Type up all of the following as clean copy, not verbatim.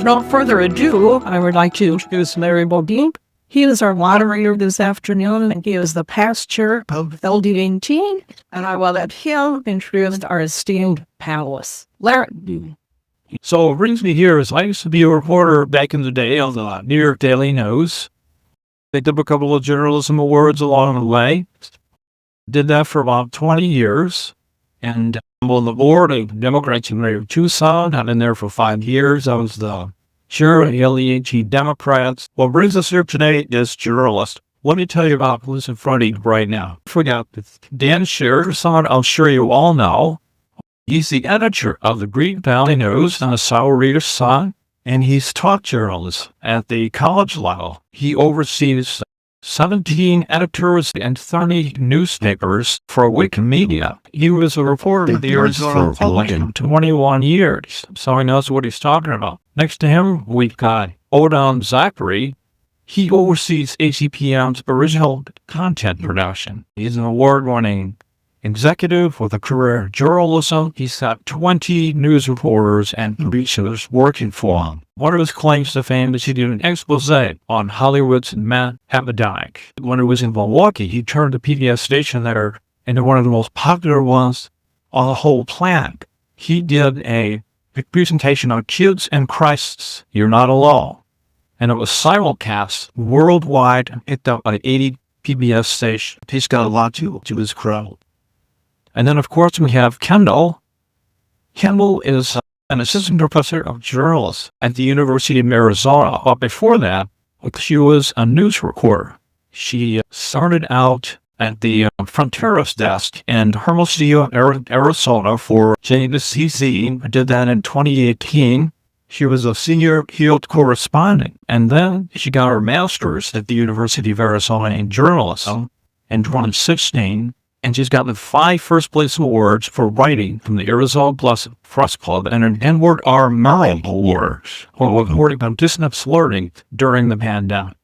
without further ado, I would like to introduce Larry Bodine. He is our moderator this afternoon, and he is the past chair of LD18, and I will let him introduce our esteemed panelists. Larry. So what brings me here is I used to be a reporter back in the day on the New York Daily News. Picked up a couple of journalism awards along the way. Did that for about 20 years. And I'm on the board of Democrats in Tucson. I've been there for 5 years. I was the chair of the LEAG Democrats. What brings us here today is journalists. Let me tell you about who's in front of you right now. Forget Dan Shearer, someone I'm sure you all know. He's the editor of the Green Valley News and the Sahuarita Sun, and he's taught journalists at the college level. He oversees 17 editors and 30 newspapers for Wikimedia. He was a reporter at the Arizona Republican 21 years, so he knows what he's talking about. Next to him, we've got Bohdan Zachary. He oversees ACPM's original content production. He's an award-winning executive with a career in journalism. He's got 20 news reporters and producers working for him. One of his claims to fame is he did an expose on Hollywood's meth epidemic. When he was in Milwaukee, he turned the PBS station there into one of the most popular ones on the whole planet. He did a presentation on kids in crisis. You're not alone. And it was simulcast worldwide and picked up by 80 PBS stations. He's got a lot to his crowd. And then, of course, we have Kendal. Kendal is an assistant professor of journalism at the University of Arizona. But before that, she was a news reporter. She started out at the Fronteras desk in Hermosillo, Arizona for KJZZ. Did that in 2018. She was a senior field correspondent. And then she got her master's at the University of Arizona in journalism in 2016. And she's gotten 5 first-place awards for writing from the Arizona Blust Press Club and an Edward R. Murrow Award for reporting on dissonance learning during the pandemic.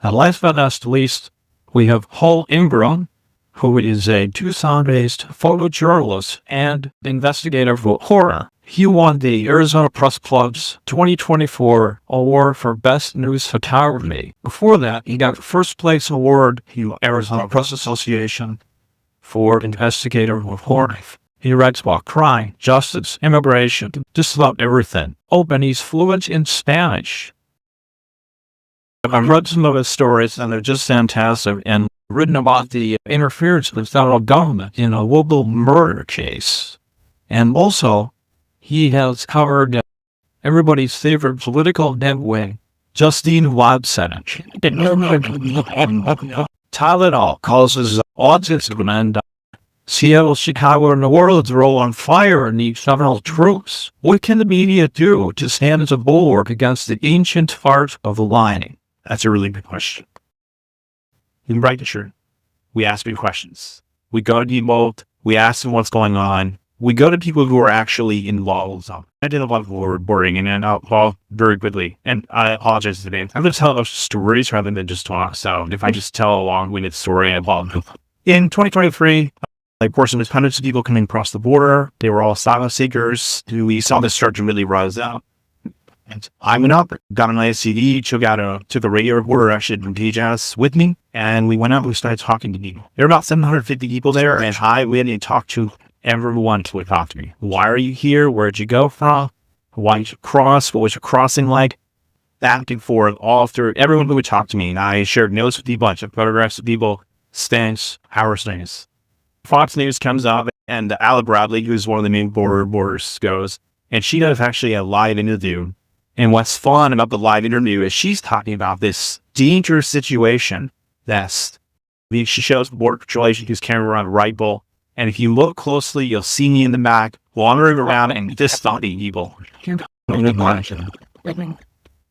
And last but not least, we have Ingram, who is a Tucson-based photojournalist and investigator for horror. He won the Arizona Press Club's 2024 award for Best News Photography. Before that, he got the first-place award in the Arizona Press Association for investigator with horror. He writes about crime, justice, immigration, just about everything. Oh, and he's fluent in Spanish. I've read some of his stories, and they're just fantastic, and written about the interference with federal government in a local murder case. And also, he has covered everybody's favorite political deadweight, Justine Watson. Tylenol causes autism, and Seattle, Chicago, and New Orleans are all on fire and need federal troops. What can the media do to stand as a bulwark against the ancient art of lying? That's a really good question. In Brightisher, we ask you questions. We go to people, we ask them what's going on. We go to people who are actually involved. I did a lot of reporting, and I'll very quickly, and I apologize today. I'm going to tell stories rather than just talk. So if I just tell a long-winded story, I apologize. In 2023, of course, there was hundreds of people coming across the border. They were all asylum seekers. We saw this start to really rise up. And I went up, got an ISCD, took a radio reporter actually from KJZZ with me, and we went out and we started talking to people. There were about 750 people there, and we had to talk to everyone would talk to me. Why are you here? Where'd you go from? Why did you cross? What was your crossing like? Back and forth, all through. Everyone would talk to me, and I shared notes with people, I took photographs of people, stands, our stands. Fox News comes up, and Alec Bradley, who's one of the main border reporters, goes, and she does actually a live interview. And what's fun about the live interview is she's talking about this dangerous situation she shows the Border Patrol agent who's carrying around a rifle. And if you look closely, you'll see me in the back, wandering around and just stalking people.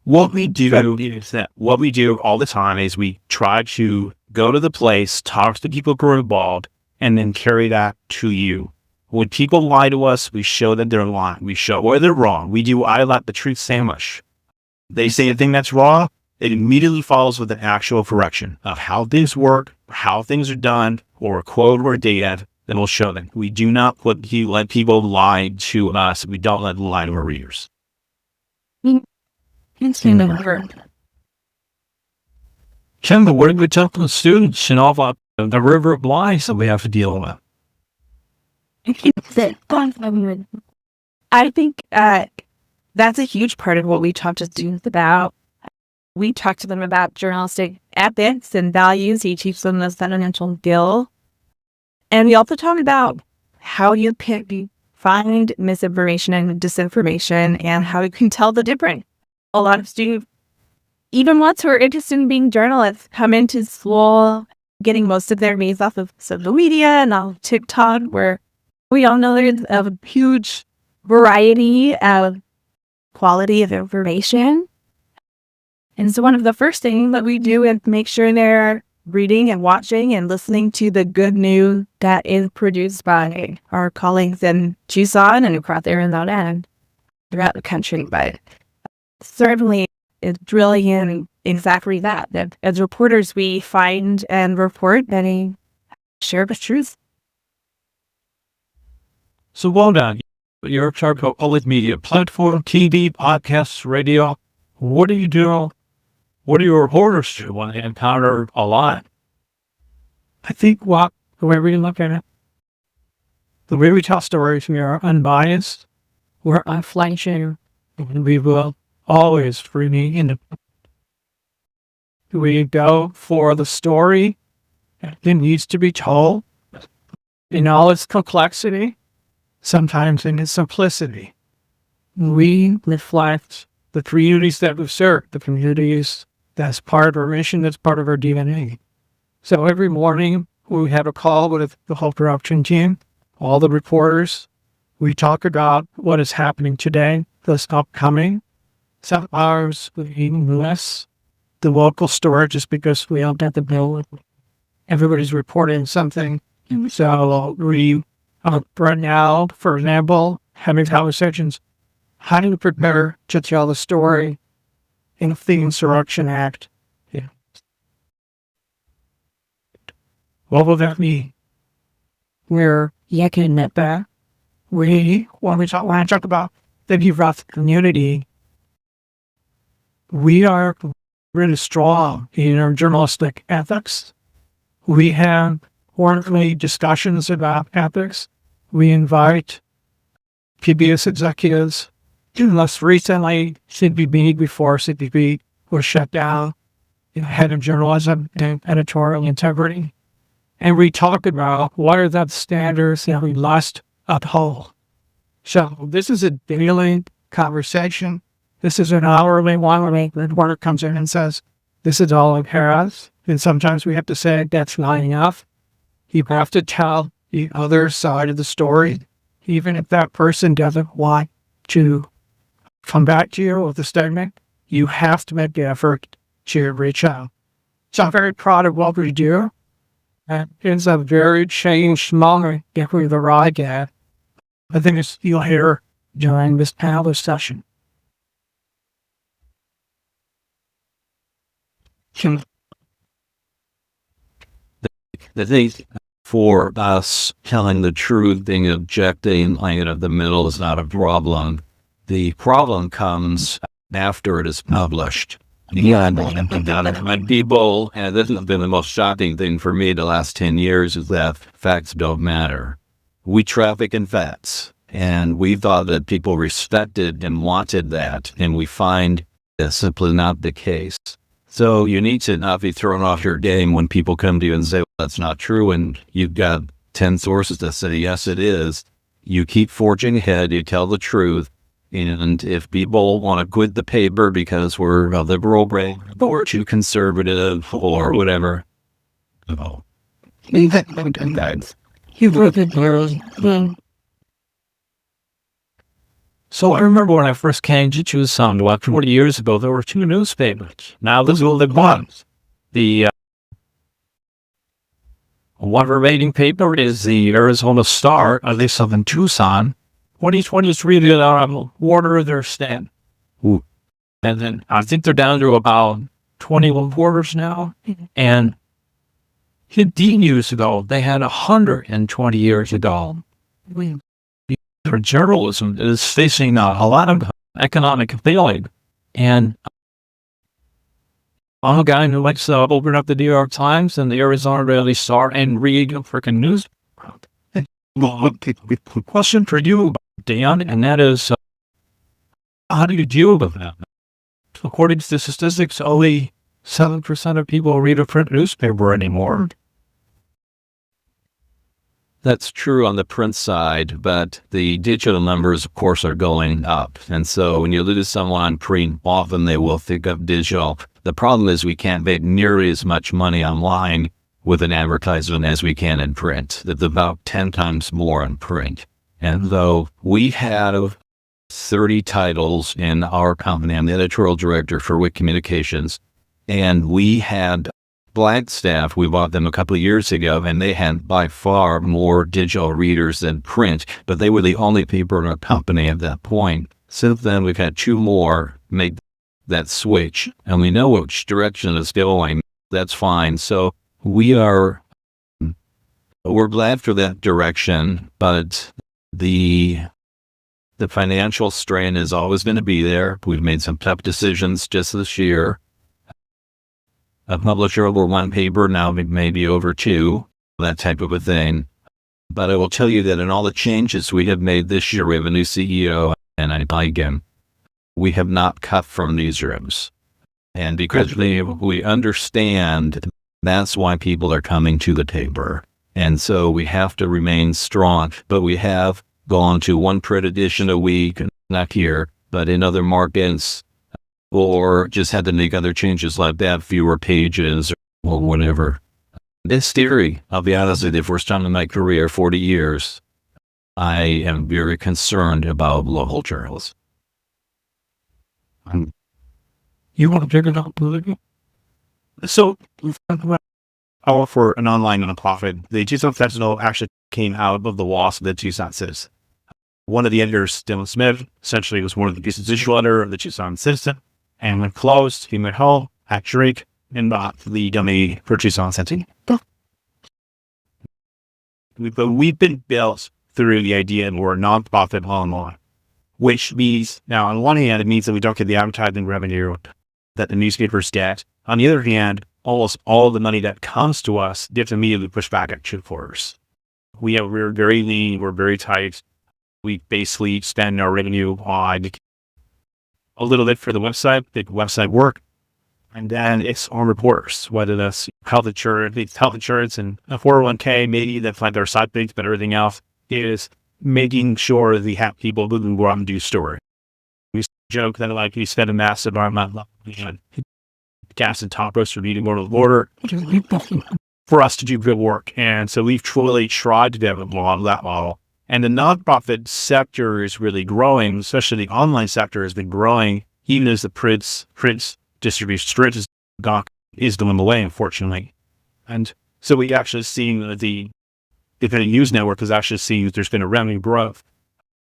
What we do all the time is we try to go to the place, talk to the people who are involved, and then carry that to you. When people lie to us, we show that they're lying. We show where they're wrong. I let the truth sandwich. They say a thing that's wrong, it immediately follows with an actual correction of how things work, how things are done, or a quote or a data. Then we'll show them. We do not let people lie to us. We don't let them lie to our readers. It's been over. Kendall, what did we tell the students and all about the river of lies that we have to deal with? I think that's a huge part of what we talk to students about. We talk to them about journalistic ethics and values. He teaches them the fundamental skill. And we also talk about how you find misinformation and disinformation and how you can tell the difference. A lot of students, even ones who are interested in being journalists, come into school getting most of their news off of social media and off TikTok, where we all know there's a huge variety of quality of information. And so one of the first things that we do is make sure they're reading and watching and listening to the good news that is produced by our colleagues in Tucson and across Arizona and throughout the country. But certainly it's drilling in exactly that as reporters, we find and report and share the truth. So Bohdan, you're in charge of public media platform, TV, podcasts, radio. What do you do? What do your reporters do when they encounter a lie? I think the way we look at it, the way we tell stories, we are unbiased, we're unflinching, and we will always remain independent. We go for the story that needs to be told in all its complexity, sometimes in its simplicity. We reflect the communities that we serve, the communities that's part of our mission, that's part of our DNA. So every morning we have a call with the whole production team, all the reporters. We talk about what is happening today, what's upcoming. Some hours we even less the local story just because we don't have to know everybody's reporting something. So we right now, for example, having conversations, how do we prepare to tell the story in the Insurrection Act? Yeah. What will that mean? We're yakking at that. When I talk about the Youth community, we are really strong in our journalistic ethics. We have quarterly discussions about ethics. We invite PBS executives. Less recently, CBB, before CBB was shut down, head of journalism and editorial integrity. And we talk about what are the standards that we must uphold. So this is a daily conversation. This is an hourly one where the reporter comes in and says, this is all it has. And sometimes we have to say, that's not enough. You have to tell the other side of the story, even if that person doesn't want to come back to you with a statement. You have to make the effort to reach out. So I'm very proud of what we do. And it's a very changed moment if we arrive at. I think you'll hear during this panel discussion. The thing for us telling the truth, being objective, laying it in the middle is not a problem. The problem comes after it is published. When people, and this has been the most shocking thing for me the last 10 years, is that facts don't matter. We traffic in facts, and we thought that people respected and wanted that, and we find that's simply not the case. So you need to not be thrown off your game when people come to you and say, well, that's not true, and you've got 10 sources that say, yes, it is. You keep forging ahead, you tell the truth, and if people want to quit the paper because we're a liberal brain or too conservative or whatever, oh. So I remember when I first came to Tucson about 20 years ago, there were two newspapers. Now there's only one. The one remaining paper is the Arizona Star, at least up in Tucson. 2023, they're on a quarter of their stand. Ooh. And then I think they're down to about 21 quarters now. And 15 years ago, they had 120 years ago. For journalism is facing a lot of economic failing. And I'm a guy who likes to open up the New York Times and the Arizona Daily Star and read freaking news. Question for you, Dan, and that is, how do you deal with that? According to the statistics, only 7% of people read a print newspaper anymore. That's true on the print side, but the digital numbers, of course, are going up. And so when you lose someone on print, often they will think of digital. The problem is we can't make nearly as much money online with an advertisement as we can in print. It's about 10 times more in print. And though we have 30 titles in our company, I'm the editorial director for WIC Communications, and we had Black staff, we bought them a couple of years ago, and they had by far more digital readers than print, but they were the only people in our company at that point. Since then, we've had 2 more make that switch, and we know which direction it's going. That's fine. So we're glad for that direction, but the financial strain is always going to be there. We've made some tough decisions just this year. A publisher over 1 paper, now maybe over 2, that type of a thing. But I will tell you that in all the changes we have made this year, we have a new CEO, and I like him. We have not cut from newsrooms. And because we understand that's why people are coming to the paper. And so we have to remain strong. But we have gone to 1 print edition a week, not here, but in other markets, or just had to make other changes like that, fewer pages or whatever. This theory, I'll be honest with you, first time in my career, 40 years, I am very concerned about local journals. You want to figure it out politically? So, I work for an online nonprofit. The Tucson Sentinel actually came out of the loss of the Tucson Citizen. One of the editors, Dylan Smith, essentially was one of the pieces of digital editor of the Tucson Citizen. And when closed, he went home, had Drake, and bought the dummy for Tucson Sentinel. We've been built through the idea that we're a nonprofit online, which means, now on one hand, it means that we don't get the advertising revenue that the newspapers get. On the other hand, almost all the money that comes to us gets immediately pushed back at reporters. We're very lean, we're very tight. We basically spend our revenue on a little bit for the website work, and then it's on reporters, whether that's health insurance and a 401k, maybe that's like their side things, but everything else is making sure that we have people who can go out and do story. We joke that like we spend a massive amount of gas and top roast for meeting more to the border for us to do good work. And so we've truly tried to develop that model. And the nonprofit sector is really growing, especially the online sector has been growing, even as the print distribution is going away, unfortunately. And so we actually seen the independent news network has actually seen that there's been a revenue growth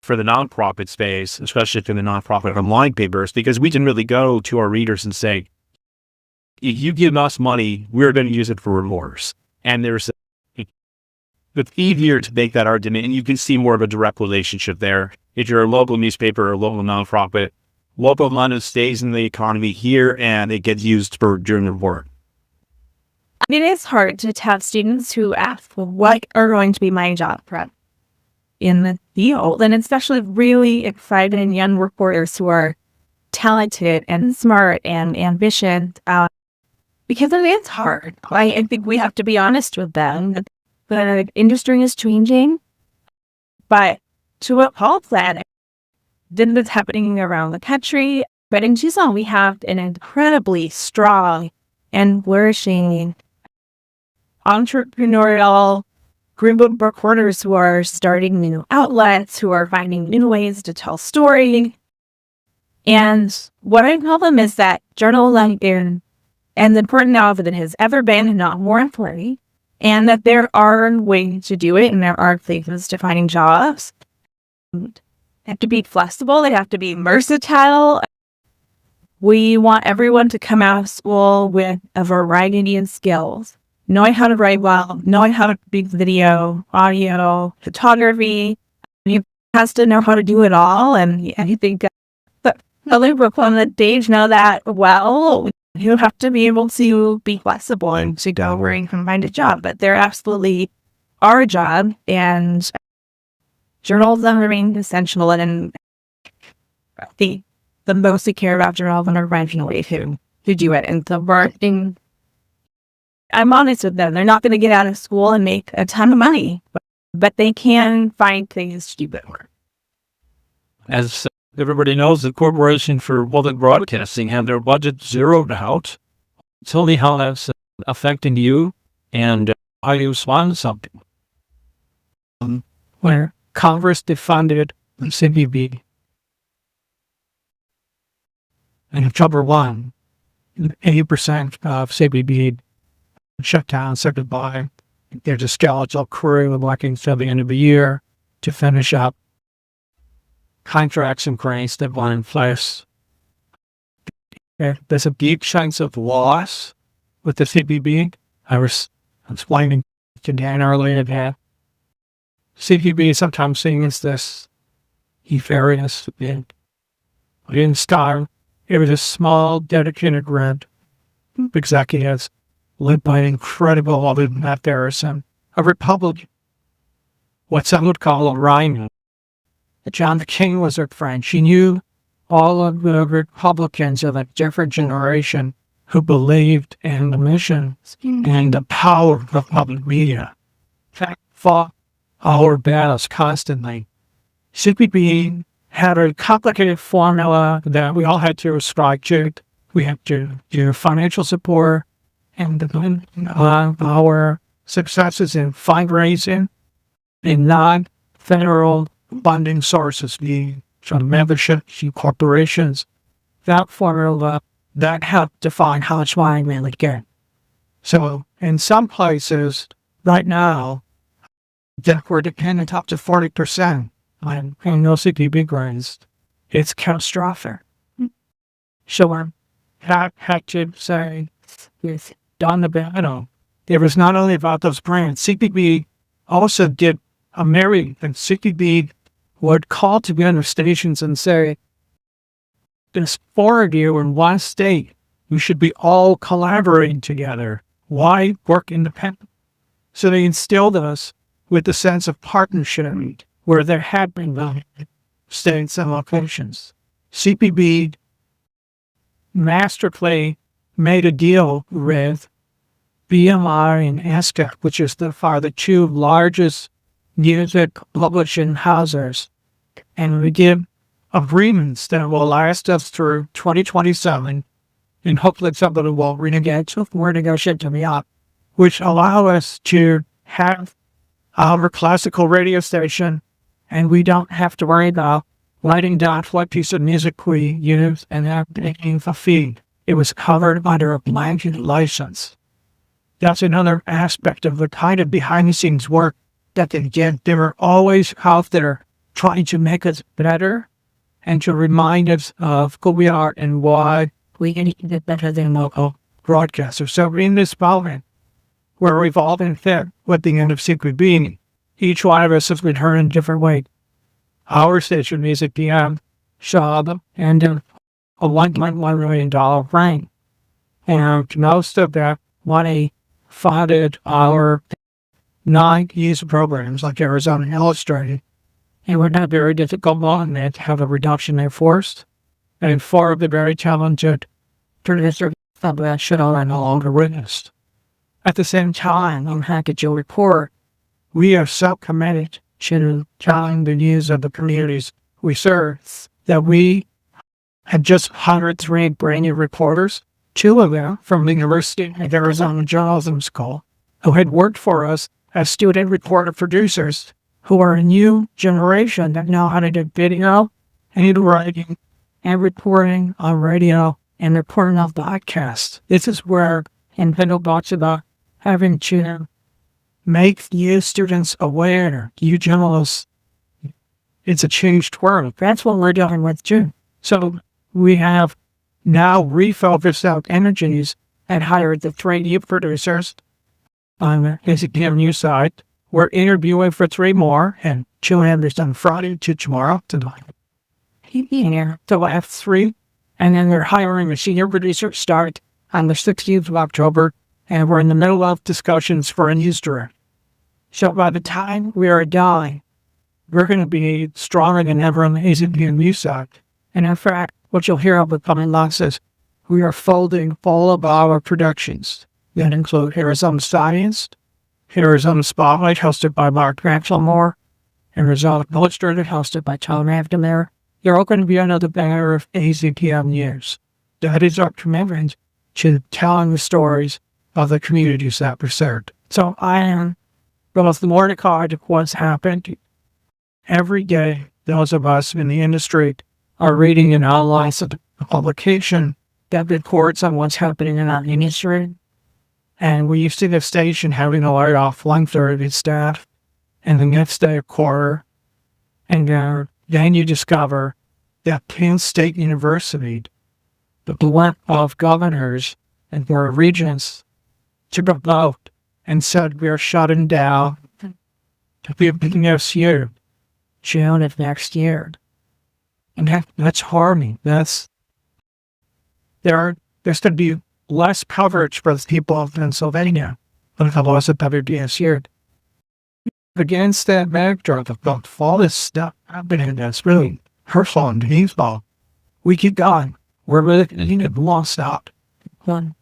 for the nonprofit space, especially for the nonprofit online papers, because we can really go to our readers and say, if you give us money, we're going to use it for remorse. And it's easier to make that argument, and you can see more of a direct relationship there. If you're a local newspaper or a local nonprofit, local money stays in the economy here, and it gets used for during the war. It is hard to have students who ask, well, what are going to be my job prep in the field? And especially really excited young reporters who are talented and smart and ambitious, because it is hard. I think we have to be honest with them. The industry is changing, but to what Paul said, this is happening around the country. But in Tucson, we have an incredibly strong and flourishing entrepreneurial group of reporters who are starting new outlets, who are finding new ways to tell story. And what I tell them is that journalism is as important now as it has ever been, and not more important, and that there are ways to do it, and there are places to finding jobs. They have to be flexible. They have to be versatile. We want everyone to come out of school with a variety of skills, knowing how to write well, knowing how to make video, audio, photography. You have to know how to do it all. And I think that other people on the stage know that well. You have to be able to be flexible and to go where you can find a job, but they're absolutely our job, and journalism remains essential. And the most we care about journalism are finding a way to do it. And the marketing, I'm honest with them, they're not going to get out of school and make a ton of money, but they can find things to do better. As everybody knows, the Corporation for Public Broadcasting had their budget zeroed out. Tell me how that's affecting you and how you respond to something. Where Congress defunded the CBB. And October 1, 80% of CBB shut down, said goodbye. There's a skeletal crew working till the end of the year to finish up contracts and grants that were in place. There's a big chance of loss with the CBB. I was explaining to Dan earlier that CBB is sometimes seen as this nefarious event. But in style, it was a small, dedicated group of executives led by an incredible Matt Harrison, a Republican, what some would call a rhino. John McCain was her friend. She knew all of the Republicans of a different generation who believed in the mission and the power of public media. In fact, fought our battles constantly. CPB had a complicated formula that we all had to ascribe to. We had to do financial support and our successes in fundraising in non-federal funding sources, from memberships and corporations. That formula, that helped define how much money we really get. So in some places right now, that we're dependent up to 40% on no CPB grants. It's catastrophic. So I had to say, we've done the battle. It was not only about those grants. CPB also did a myriad, and CPB would call together stations and say, there's 4 of you in one state. We should be all collaborating together. Why work independently? So they instilled us with the sense of partnership where there had been states and locations. CPB masterfully made a deal with BMI and ASCAP, which are the 2 largest music publishing houses, and we give agreements that will last us through 2027, and hopefully somebody will renegotiate to me up, which allow us to have our classical radio station, and we don't have to worry about writing down what piece of music we use and have taking a feed. It was covered under a blanket license. That's another aspect of the kind of behind-the-scenes work that they did. They were always out there trying to make us better and to remind us of who we are and why we need to get better than local broadcasters. So in this moment, where we've all been fit with the end of CPB, each one of us has been heard in a different way. Our station is at PM, Shaw, and a $1.1 million rank. And most of that money funded our 9 user programs like Arizona Illustrated. And we're not very difficult on that to have a reduction in force. And 4 of the very talented producers of that should are no longer with us. At the same time, on Hackett You'll Report, we are so committed to telling the news of the communities we serve that we had just hired 3 brand new reporters, 2 of them from the University of Arizona Journalism School, who had worked for us as student reporter producers, who are a new generation that know how to do video and writing and reporting on radio and reporting on podcasts. This is where Kendal talks about having to make you students aware, you journalists. It's a changed world. That's what we're doing with too. So we have now refocused our energies and hired the 3 new producers on the KZPM news site. We're interviewing for 3 more, and 2 others on Friday to tomorrow. So I have 3 And then we're hiring a senior producer start on the 16th of October, and we're in the middle of discussions for a news director. So by the time we are done, we're going to be stronger than ever on the AZPM news side. And in fact, what you'll hear of the coming months is we are folding all of our productions that include Arizona Science, Arizona Spotlight, hosted by Mark Maxwell, Arizona Illustrated, hosted by Tom Abdemer. They're all going to be another banner of AZPM news. That is our commitment to telling the stories of the communities that we served. So I am both mortified of what's happened. Every day, those of us in the industry are reading an online publication that reports on what's happening in our industry. And we used to the station having to lay off 1/3 of its staff, and the next day a quarter. And then you discover that Penn State University, the blend of governors and their regents, took a vote and said we are shutting down the next year, June of next year. And that's harming. There's going to be less coverage for the people of Pennsylvania than it was about this year. Against that backdrop of all this stuff happening that's really hurtful and painful, we keep going. We're really lost out. Can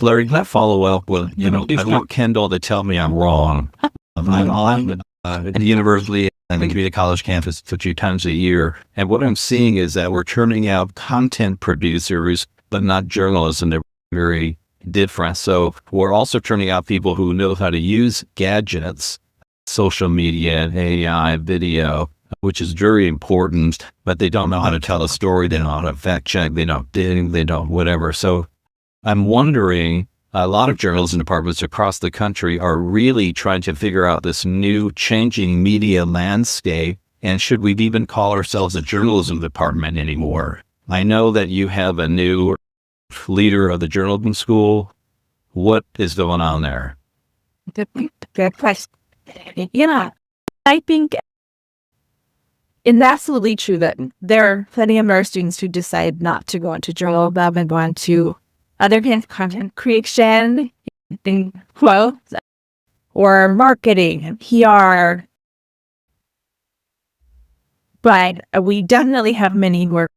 Larry, can I follow up with, I want Kendal to tell me I'm wrong. I'm at the university and the community college campus a few times a year. And what I'm seeing is that we're turning out content producers, but not journalists, and they're very different. So we're also turning out people who know how to use gadgets, social media, AI, video, which is very important, but they don't know how to tell a story. They don't know how to fact check. They don't dig. They don't whatever. So I'm wondering, a lot of journalism departments across the country are really trying to figure out this new changing media landscape. And should we even call ourselves a journalism department anymore? I know that you have a new leader of the journalism school. What is going on there? Good question. Yeah, I think it's absolutely true that there are plenty of our students who decide not to go into journalism and go into other kinds of content creation, or marketing and PR. But we definitely have many who are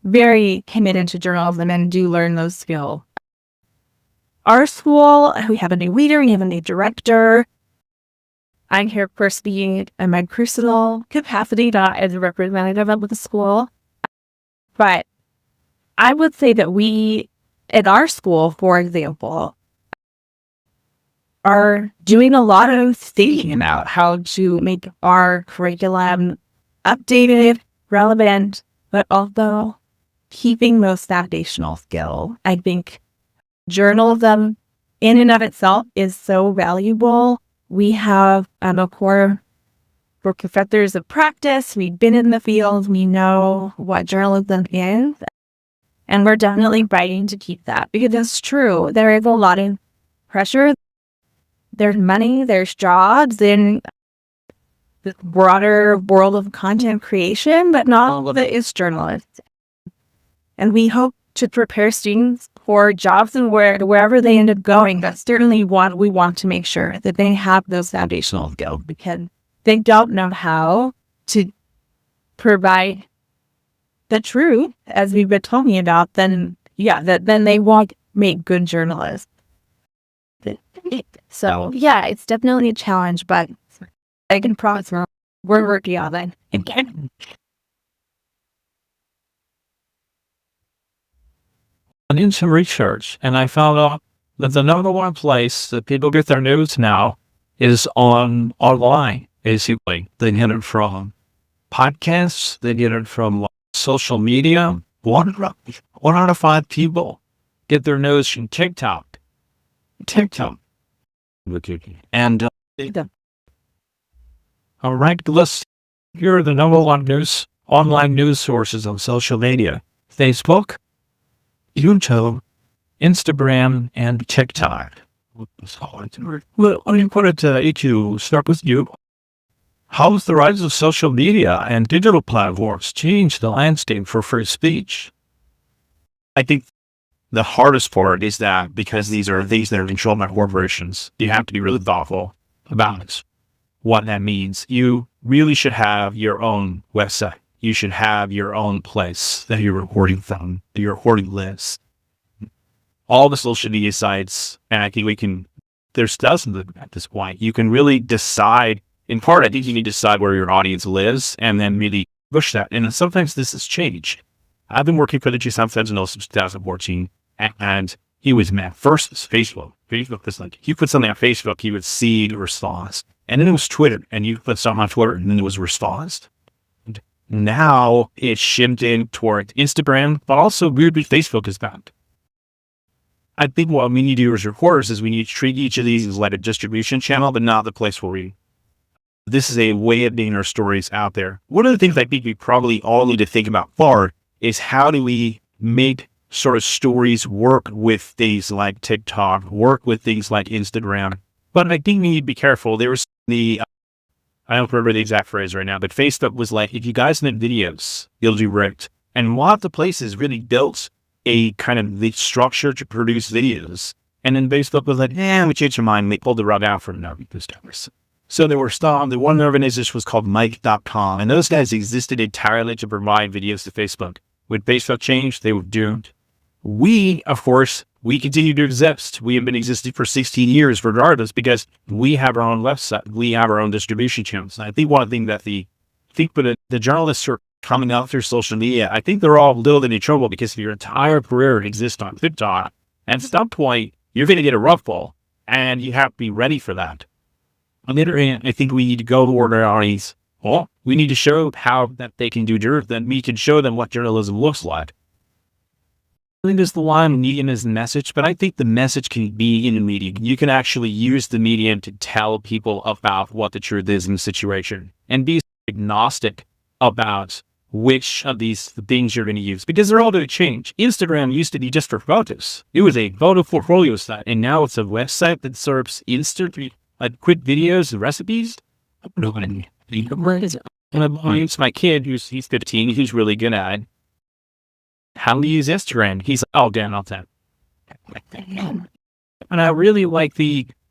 very committed to journalism and do learn those skills. Our school, we have a new leader, we have a new director. I'm here, of course, being in my personal capacity, not as a representative of the school. But I would say that we, at our school, for example, are doing a lot of thinking about how to make our curriculum updated, relevant, but also keeping those foundational skills. I think journalism in and of itself is so valuable. We have a core for professors of practice. We've been in the field. We know what journalism is. And we're definitely fighting to keep that, because it's true. There is a lot of pressure. There's money, there's jobs in the broader world of content creation, but not all of it is journalists. And we hope to prepare students for jobs and wherever they end up going. That's certainly what we want to make sure, that they have those foundational skills, because they don't know how to provide the truth, as we've been talking about, then they won't make good journalists. So yeah, it's definitely a challenge, but I can promise we're working on it. I did some research, and I found out that the number one place that people get their news now is online, basically. They get it from podcasts, they get it from social media. One out of 5 people get their news from TikTok. And a ranked list, here are the number one online news sources on social media: Facebook, YouTube, Instagram, and TikTok. Well, let me put it to each of you. Start with you. How has the rise of social media and digital platforms changed the landscape for free speech? I think the hardest part is that because these are things that are controlled by corporations, you have to be really thoughtful about what that means. You really should have your own website. You should have your own place that you're recording from, your recording list. All the social media sites, and I think there's dozens of them at this point. You can really decide, in part, I think you need to decide where your audience lives and then really push that. And sometimes this has changed. I've been working for the Tucson Sentinel since 2014, and he was mad. First was Facebook. Facebook was like, you put something on Facebook, you would see the response. And then it was Twitter, and you put something on Twitter, and then it was response. And now it's shifted toward Instagram, but also weirdly Facebook is bound. I think what we need to do as reporters is we need to treat each of these as like a distribution channel, but not the place where this is a way of getting our stories out there. One of the things I think we probably all need to think about is how do we make sort of stories work with things like TikTok, work with things like Instagram. But I think we need to be careful. There was I don't remember the exact phrase right now, but Facebook was like, if you guys make videos, you'll do ripped. And lots of places really built a kind of the structure to produce videos. And then Facebook was like, we changed our mind. They pulled the rug out from newscasts. So there were the one organization was called Mike.com. And those guys existed entirely to provide videos to Facebook. When Facebook changed, they were doomed. We, of course, we continue to exist. We have been existing for 16 years regardless because we have our own website. We have our own distribution channels. And I think one thing that the journalists are coming out through social media, I think they're all a little bit in trouble because if your entire career exists on TikTok, at some point, you're going to get a ruffle and you have to be ready for that. On the other hand, I think we need to go toward our audience. Well, we need to show how that they can do journalism, then we can show them what journalism looks like. I think there's the line, medium is the message, but I think the message can be in the medium. You can actually use the medium to tell people about what the truth is in the situation and be agnostic about which of these things you're going to use because they're all going to change. Instagram used to be just for photos. It was a photo portfolio site, and now it's a website that serves instant, like quick videos and recipes. I don't know what I mean. And I use my kid, he's 15, he's really good at it. How do you use Instagram? He's like, oh, damn, I'll tap. And I really like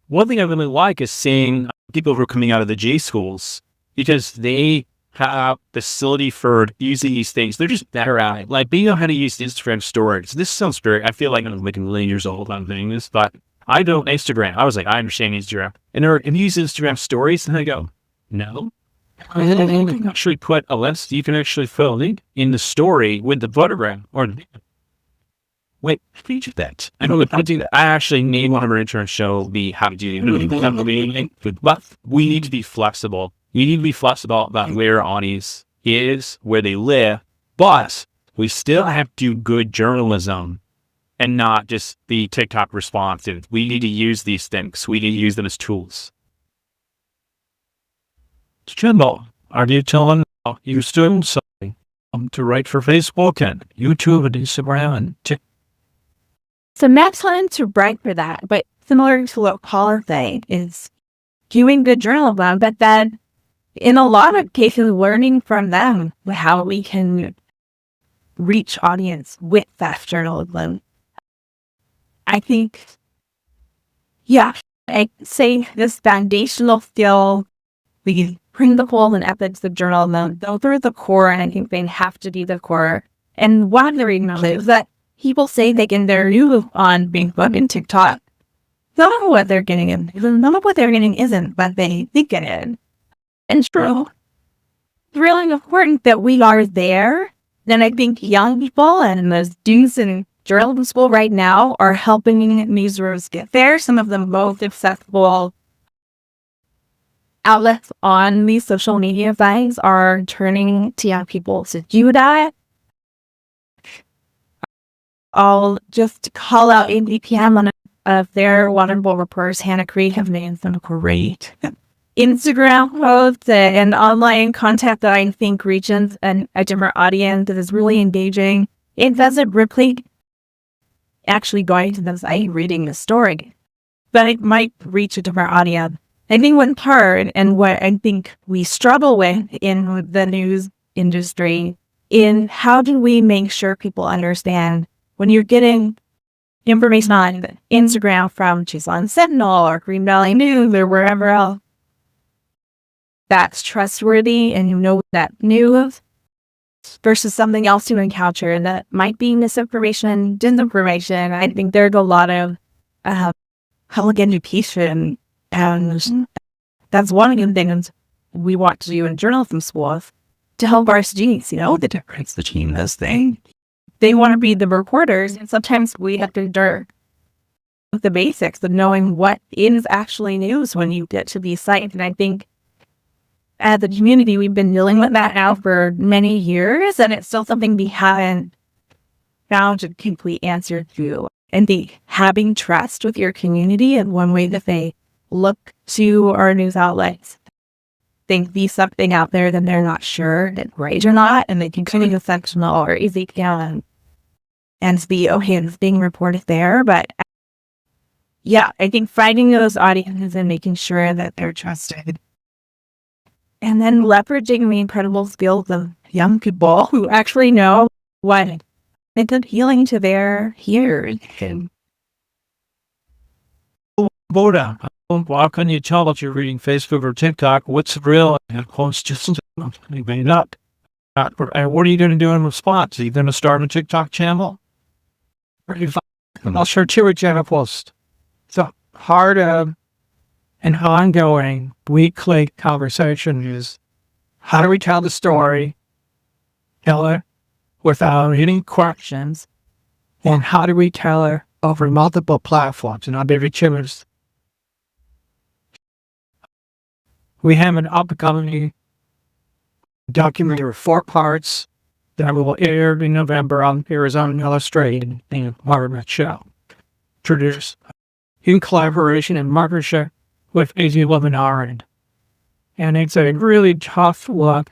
one thing I really like is seeing people who are coming out of the J schools because they have facility for using these things. They're just better at it. Like, they know how to use Instagram stories. This sounds I feel like I'm like a million years old on doing this, but I don't Instagram. I was like, I understand Instagram. And you use Instagram stories, and I go, no. You can actually put a list. You can actually fill a link in the story with the photograph. Wait, how do you do that? I don't know how to do that. I actually need one of our interns show me how to do it. But we need to be flexible. You need to be flexible about where our audience is, where they live. But we still have to do good journalism and not just be TikTok responsive. We need to use these things. We need to use them as tools. Kendal, are you telling your students to write for Facebook and YouTube and Instagram and TikTok? So Matt's wanted to write for that, but similar to what Paul is saying is doing good journalism, but then in a lot of cases, learning from them how we can reach audience with that journalism. I think, I say this foundational skill, we principles and ethics of journalism, those are the core, and I think they have to be the core. And one of the reasons is that people say they get their news on Facebook and TikTok. None of what they're getting in, none of what they're getting isn't what they think it is. And it's true. It's really important that we are there. And I think young people and the students in journalism school right now are helping newsrooms get there. Some of the most accessible outlets on these social media sites are turning to young people to do that. I'll just call out ABPM, one of their wonderful reporters, Hannah Creed, have made some great Instagram posts and online content that I think reaches a different audience that is really engaging. It doesn't replace actually going to the site reading the story, but it might reach a different audience. I think one part, and what I think we struggle with in the news industry, in how do we make sure people understand when you're getting information on Instagram from Tucson Sentinel or Green Valley News or wherever else that's trustworthy and you know that news versus something else you encounter that might be misinformation, disinformation. I think there's a lot of public education, and that's one of the things we want to do in journalism schools to help our students, the difference between those things. They want to be the reporters, and sometimes we have to start with the basics of knowing what is actually news when you get to these sites. And I think as a community, we've been dealing with that now for many years, and it's still something we haven't found a complete answer to. And having trust with your community is one way that they look to our news outlets. They see something out there that they're not sure that's right or not, and they can kind of sectional or easy can and see, okay, it's being reported there. But yeah, I think finding those audiences and making sure that they're trusted. And then leveraging the incredible skills of young people who actually know what it's appealing to their ears. Bohdan, how can you tell if you're reading Facebook or TikTok what's real and what's just made up? And what are you going to do in response? Are you going to start a TikTok channel? I'll share two examples. So part of an ongoing weekly conversation is how do we tell the story, tell it without any questions, and how do we tell it over multiple platforms and not every channels. We have an upcoming documentary of 4 parts that will air in November on Arizona Illustrated and Moderator show, produced in collaboration and partnership with AZ Webinar. And it's a really tough look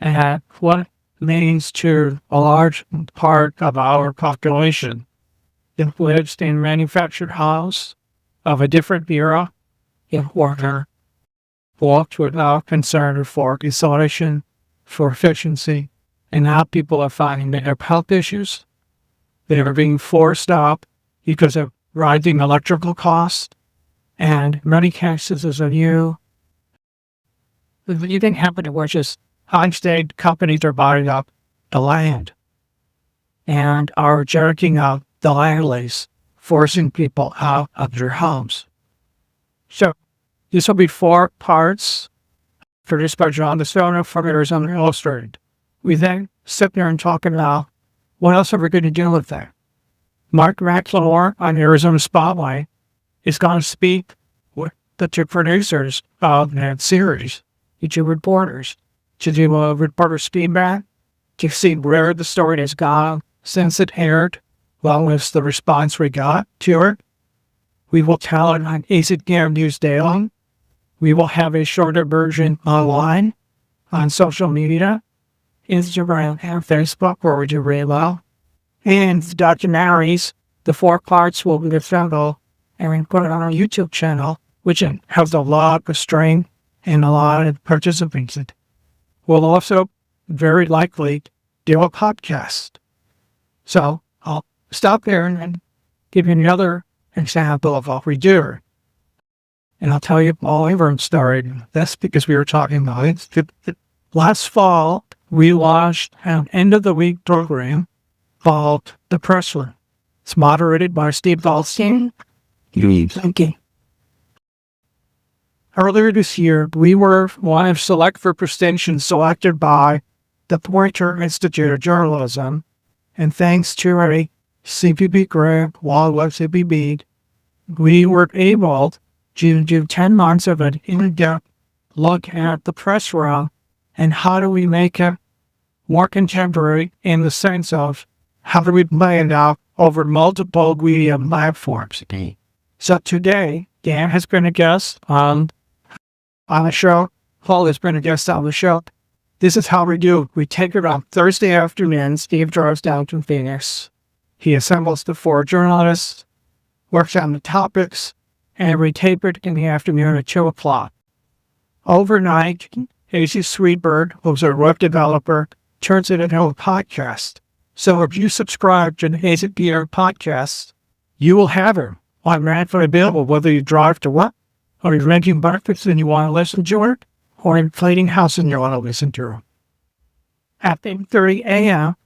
at what means to a large part of our population that lives in manufactured house of a different era in order walked without concern for isolation, for efficiency, and now people are finding they have health issues. They are being forced up because of rising electrical costs, and many cases as of you didn't happen to which is high-state companies are buying up the land and are jerking out the land lease, forcing people out of their homes. So this will be 4 parts produced by John DeSona from Arizona Illustrated. We then sit there and talk about what else are we going to do with that. Mark McLemore on Arizona Spotlight is going to speak with the 2 producers of that series, the 2 reporters, to do a reporter's feedback, to see where the story has gone since it aired, along with the response we got to it. We will tell it on KJZZ News Daily. We will have a shorter version online, on social media, Instagram and Facebook, where we do really well. And the documentaries, the 4 parts will be assembled and we put it on our YouTube channel, which has a lot of strength and a lot of participants. We'll also very likely do a podcast. So I'll stop there and give you another example of what we do. And I'll tell you all Ingram story. That's because we were talking about it. Last fall, we launched an end-of-the-week program called The Press Room. It's moderated by Steve Goldstein. Okay. Earlier this year, we were one of select for distinction selected by the Poynter Institute of Journalism, and thanks to a CPB grant, Wildlife CPB, we were able to do 10 months of an in-depth look at the press room and how do we make it more contemporary in the sense of how do we play it out over multiple media platforms. So today, Dan has been a guest on the show. Paul has been a guest on the show. This is how we do it. We take it on Thursday afternoon. Steve drives down to Phoenix. He assembles the 4 journalists, works on the topics, and we tape it in the afternoon at 2 o'clock. Overnight, AC Sweetbird, who's a web developer, turns it into a podcast. So if you subscribe to the AZPR podcast, you will have it automatically available whether you drive to work, or you're renting breakfast and you want to listen to it, or in cleaning house and you want to listen to it. At 8:30 a.m.,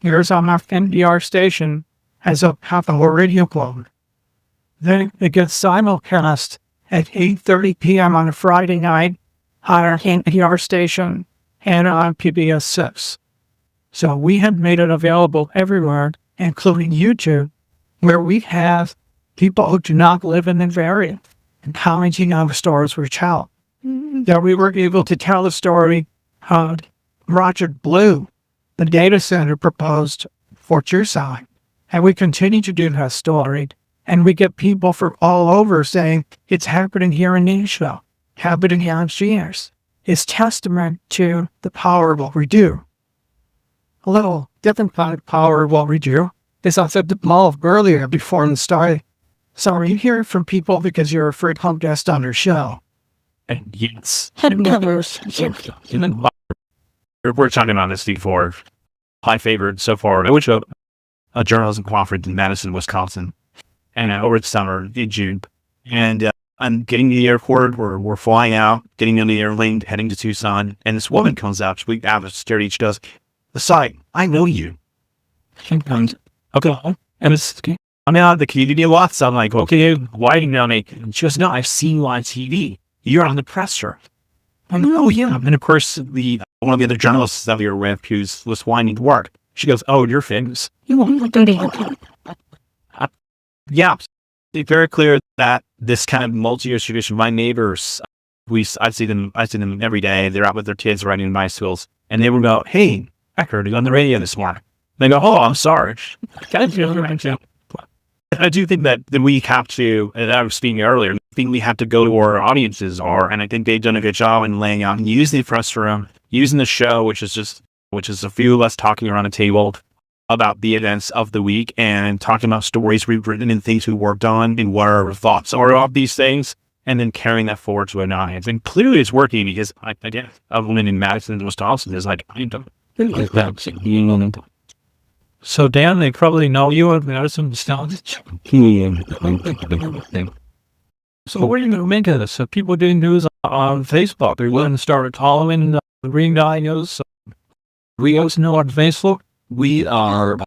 here's on our NPR station as a half-hour radio clone. Then it gets simulcast at 8:30 p.m. on a Friday night on our NPR station and on PBS 6. So we have made it available everywhere, including YouTube, where we have people who do not live in the area and commenting on the stories we tell. That we were able to tell the story of Project Blue, the data center proposed for Tucson. And we continue to do that story. And we get people from all over saying, it's happening here in Nashville, happening here in Shearer. It's testament to the power of what we do. A little different kind of power of what we do is I said to Paul earlier before the start. So are you hearing from people because you're afraid to guest on their show? And yes. We're talking about this before. My favorite so far. I went to a journalism conference in Madison, Wisconsin, and over the summer in June. And I'm getting to the airport. We're flying out, getting on the airplane, heading to Tucson. And this woman comes up. We have a stare each does. The site, I know you. And, okay. And it's, I'm out of the community a lot. So I'm like, okay, why do you know me? And she goes, no, I've seen you on TV. You're on the presser. I'm like, oh, yeah. And of course, one of the other journalists that we were with who was whining to work. She goes, oh, you're famous. Yeah. It's very clear that this kind of multi-year tradition, my neighbors, I see them every day. They're out with their kids riding bicycles. And they will go, hey, I heard you on the radio this morning. They go, oh, I'm sorry. I do think that we have to, and I was speaking earlier, I think we have to go to where our audiences are, and I think they've done a good job in laying out and using the press room, using the show, which is a few of us talking around a table about the events of the week and talking about stories we've written and things we worked on and what our thoughts are of these things, and then carrying that forward to an audience. And clearly it's working because a woman in Madison, Wisconsin is like, So, Dan, they probably know you in Madison, Wisconsin. So, what are you going to make of this? So, people doing news on Facebook, they're going to start following the Green Guy News. We also know on Facebook. We are,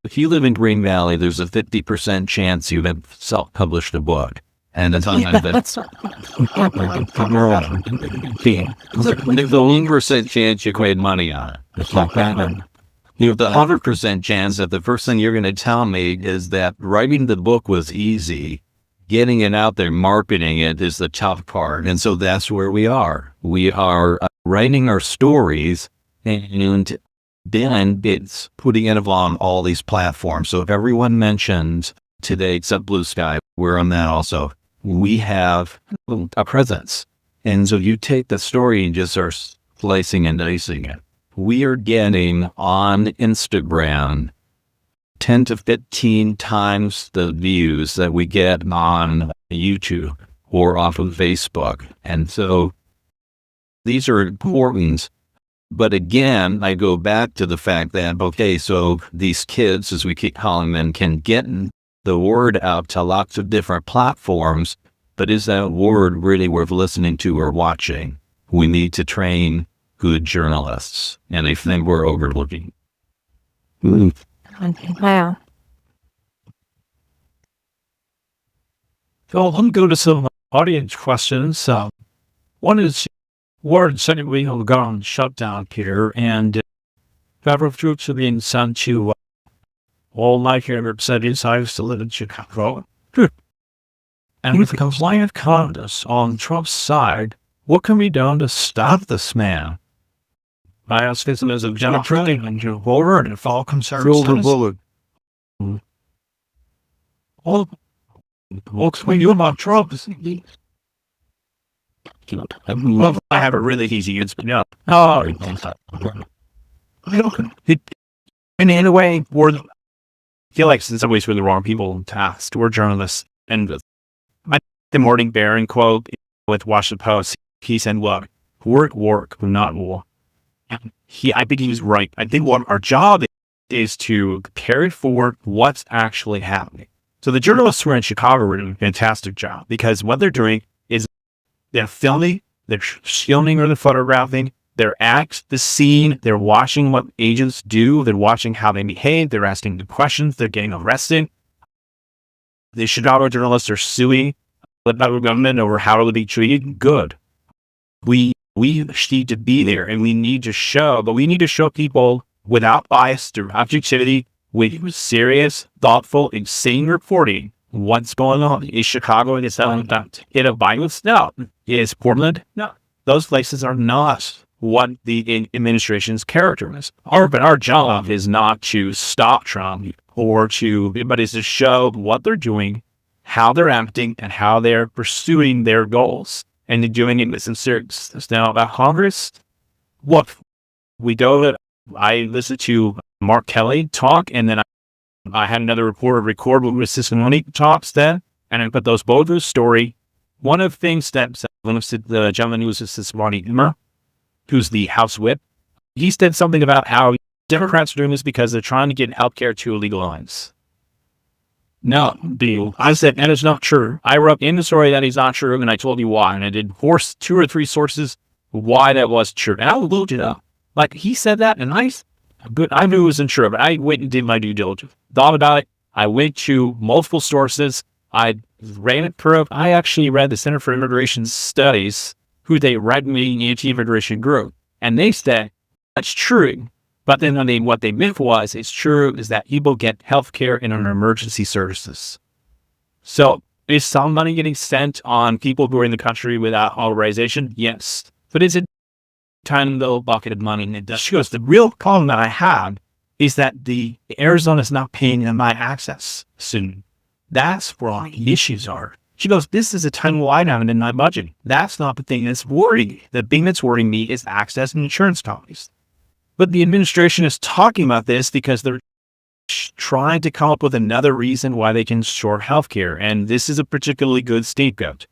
if you live in Green Valley, there's a 50% chance you have self-published a book. And the time that there's a 1% chance you made money on it. It's like that. You have the 100% chance that the first thing you're going to tell me is that writing the book was easy. Getting it out there, marketing it is the tough part. And so that's where we are. We are writing our stories and then it's putting it on all these platforms. So if everyone mentioned today, except Blue Sky, we're on that also. We have a presence. And so you take the story and just are slicing and dicing it. We are getting on Instagram 10 to 15 times the views that we get on YouTube or off of Facebook. And so these are important. But again, I go back to the fact that, okay, so these kids, as we keep calling them, can get the word out to lots of different platforms. But is that word really worth listening to or watching? We need to train good journalists. And I think we're overlooking. Wow. So let me go to some audience questions. One is, Ward said we have gone shut down here, and federal troops are being sent to all my favorite cities. I used to live in Chicago. And with the compliant Congress on Trump's side, what can be done to stop this man? I ask this as a general and you voter, and if all conservatives all folks we knew about Trump. Well, I have a really easy answer. No. Oh, In a way, I feel like in some ways we're the wrong people tasked. We're journalists. And I the Morning Baron quote with Washington Post. He said, look, work, not war. I think he was right. I think what our job is to carry forward what's actually happening. So the journalists who are in Chicago are doing a fantastic job, because what they're doing is they're filming, they're filming or they're photographing, they're at the scene, they're watching what agents do, they're watching how they behave, they're asking the questions, they're getting arrested. The Chicago journalists are suing the federal government over how to be treated. Good. We need to be there, and we need to show, but we need to show people without bias, through objectivity, with serious, thoughtful, insane reporting what's going on. Is Chicago in its own in a violence? No. Is Portland? No. Those places are not what the administration's character is. But our job is not to stop Trump but is to show what they're doing, how they're acting, and how they're pursuing their goals. And they're doing it with sincereness. Now, about Congress, look, I listened to Mark Kelly talk, and then I had another reporter record with testimony talks then, and I put those both in the story. One of the things that the gentleman who was Ingram, who's the House Whip, he said something about how Democrats are doing this because they're trying to get healthcare to illegal lines. No, I said, that is not true. I wrote in the story that he's not true, and I told you why, and I did force 2 or 3 sources why that was true, and I looked it up. Like, he said that, and I knew it wasn't true, but I went and did my due diligence. Thought about it. I went to multiple sources. I ran it proof. I actually read the Center for Immigration Studies, who they read me anti-immigration group, and they said that's true. But then what they meant was, it's true, is that people get health care in our emergency services. So is some money getting spent on people who are in the country without authorization? Yes. But is it a tiny little bucket of money? And she goes, the real problem that I have is that the Arizona is not paying them my access soon. That's where all the issues are. She goes, this is a tiny line item in my budget. That's not the thing that's worrying. The thing that's worrying me is access and insurance companies. But the administration is talking about this because they're trying to come up with another reason why they can short healthcare. And this is a particularly good scapegoat.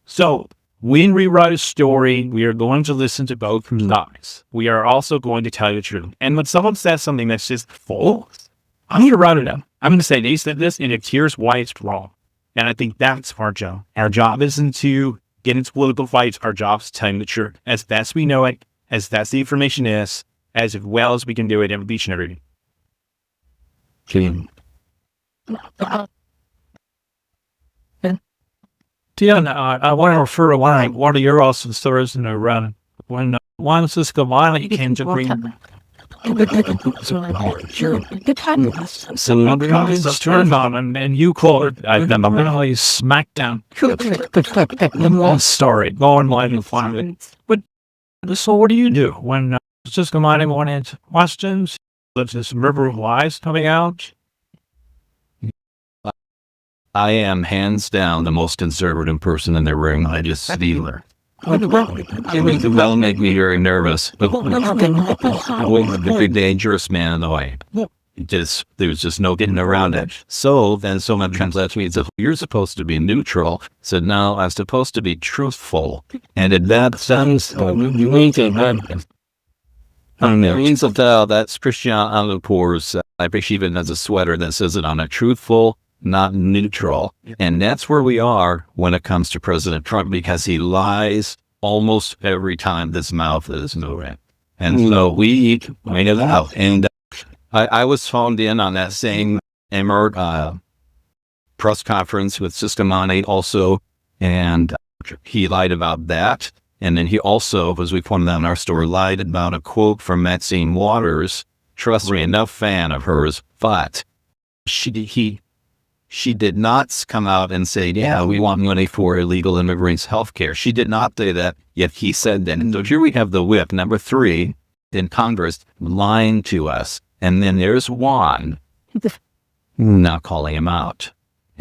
So when we write a story, we are going to listen to both sides. We are also going to tell you the truth. And when someone says something that's just false, I'm going to write it up. I'm going to say they said this, and here's why it's wrong. And I think that's our job. Our job isn't to get into political fights. Our job is to tell you the truth as best we know it, as best the information is, as well as we can do it in each and every day. Dion, I want to refer to one of your awesome stories in around when Juan Francisco Miley came to bring turned on him, and you called it really smackdown. Story going live and flying. But so, what do you do when Francisco Miley wanted questions? There's this river of lies coming out. I am hands down the most conservative person in the room. I just stealer. That'll make me very nervous. But I was a very dangerous man in the way. There was just no getting around it. So then someone translates me and says, you're supposed to be neutral. I said, no, I'm supposed to be truthful. And in that sense, that's Christian Alupour's, I think she even has a sweater that says it on it, truthful, not neutral. And that's where we are when it comes to President Trump, because he lies almost every time this mouth is moving. And so we made it out. And I was phoned in on that same press conference with Ciscomani also, and he lied about that. And then he also, as we pointed out in our story, lied about a quote from Maxine Waters. Trust me, enough fan of hers, but she did not come out and say, yeah, we want money for illegal immigrants' health care. She did not say that, yet he said that. And so here we have the whip, number 3, in Congress, lying to us. And then there's Juan not calling him out.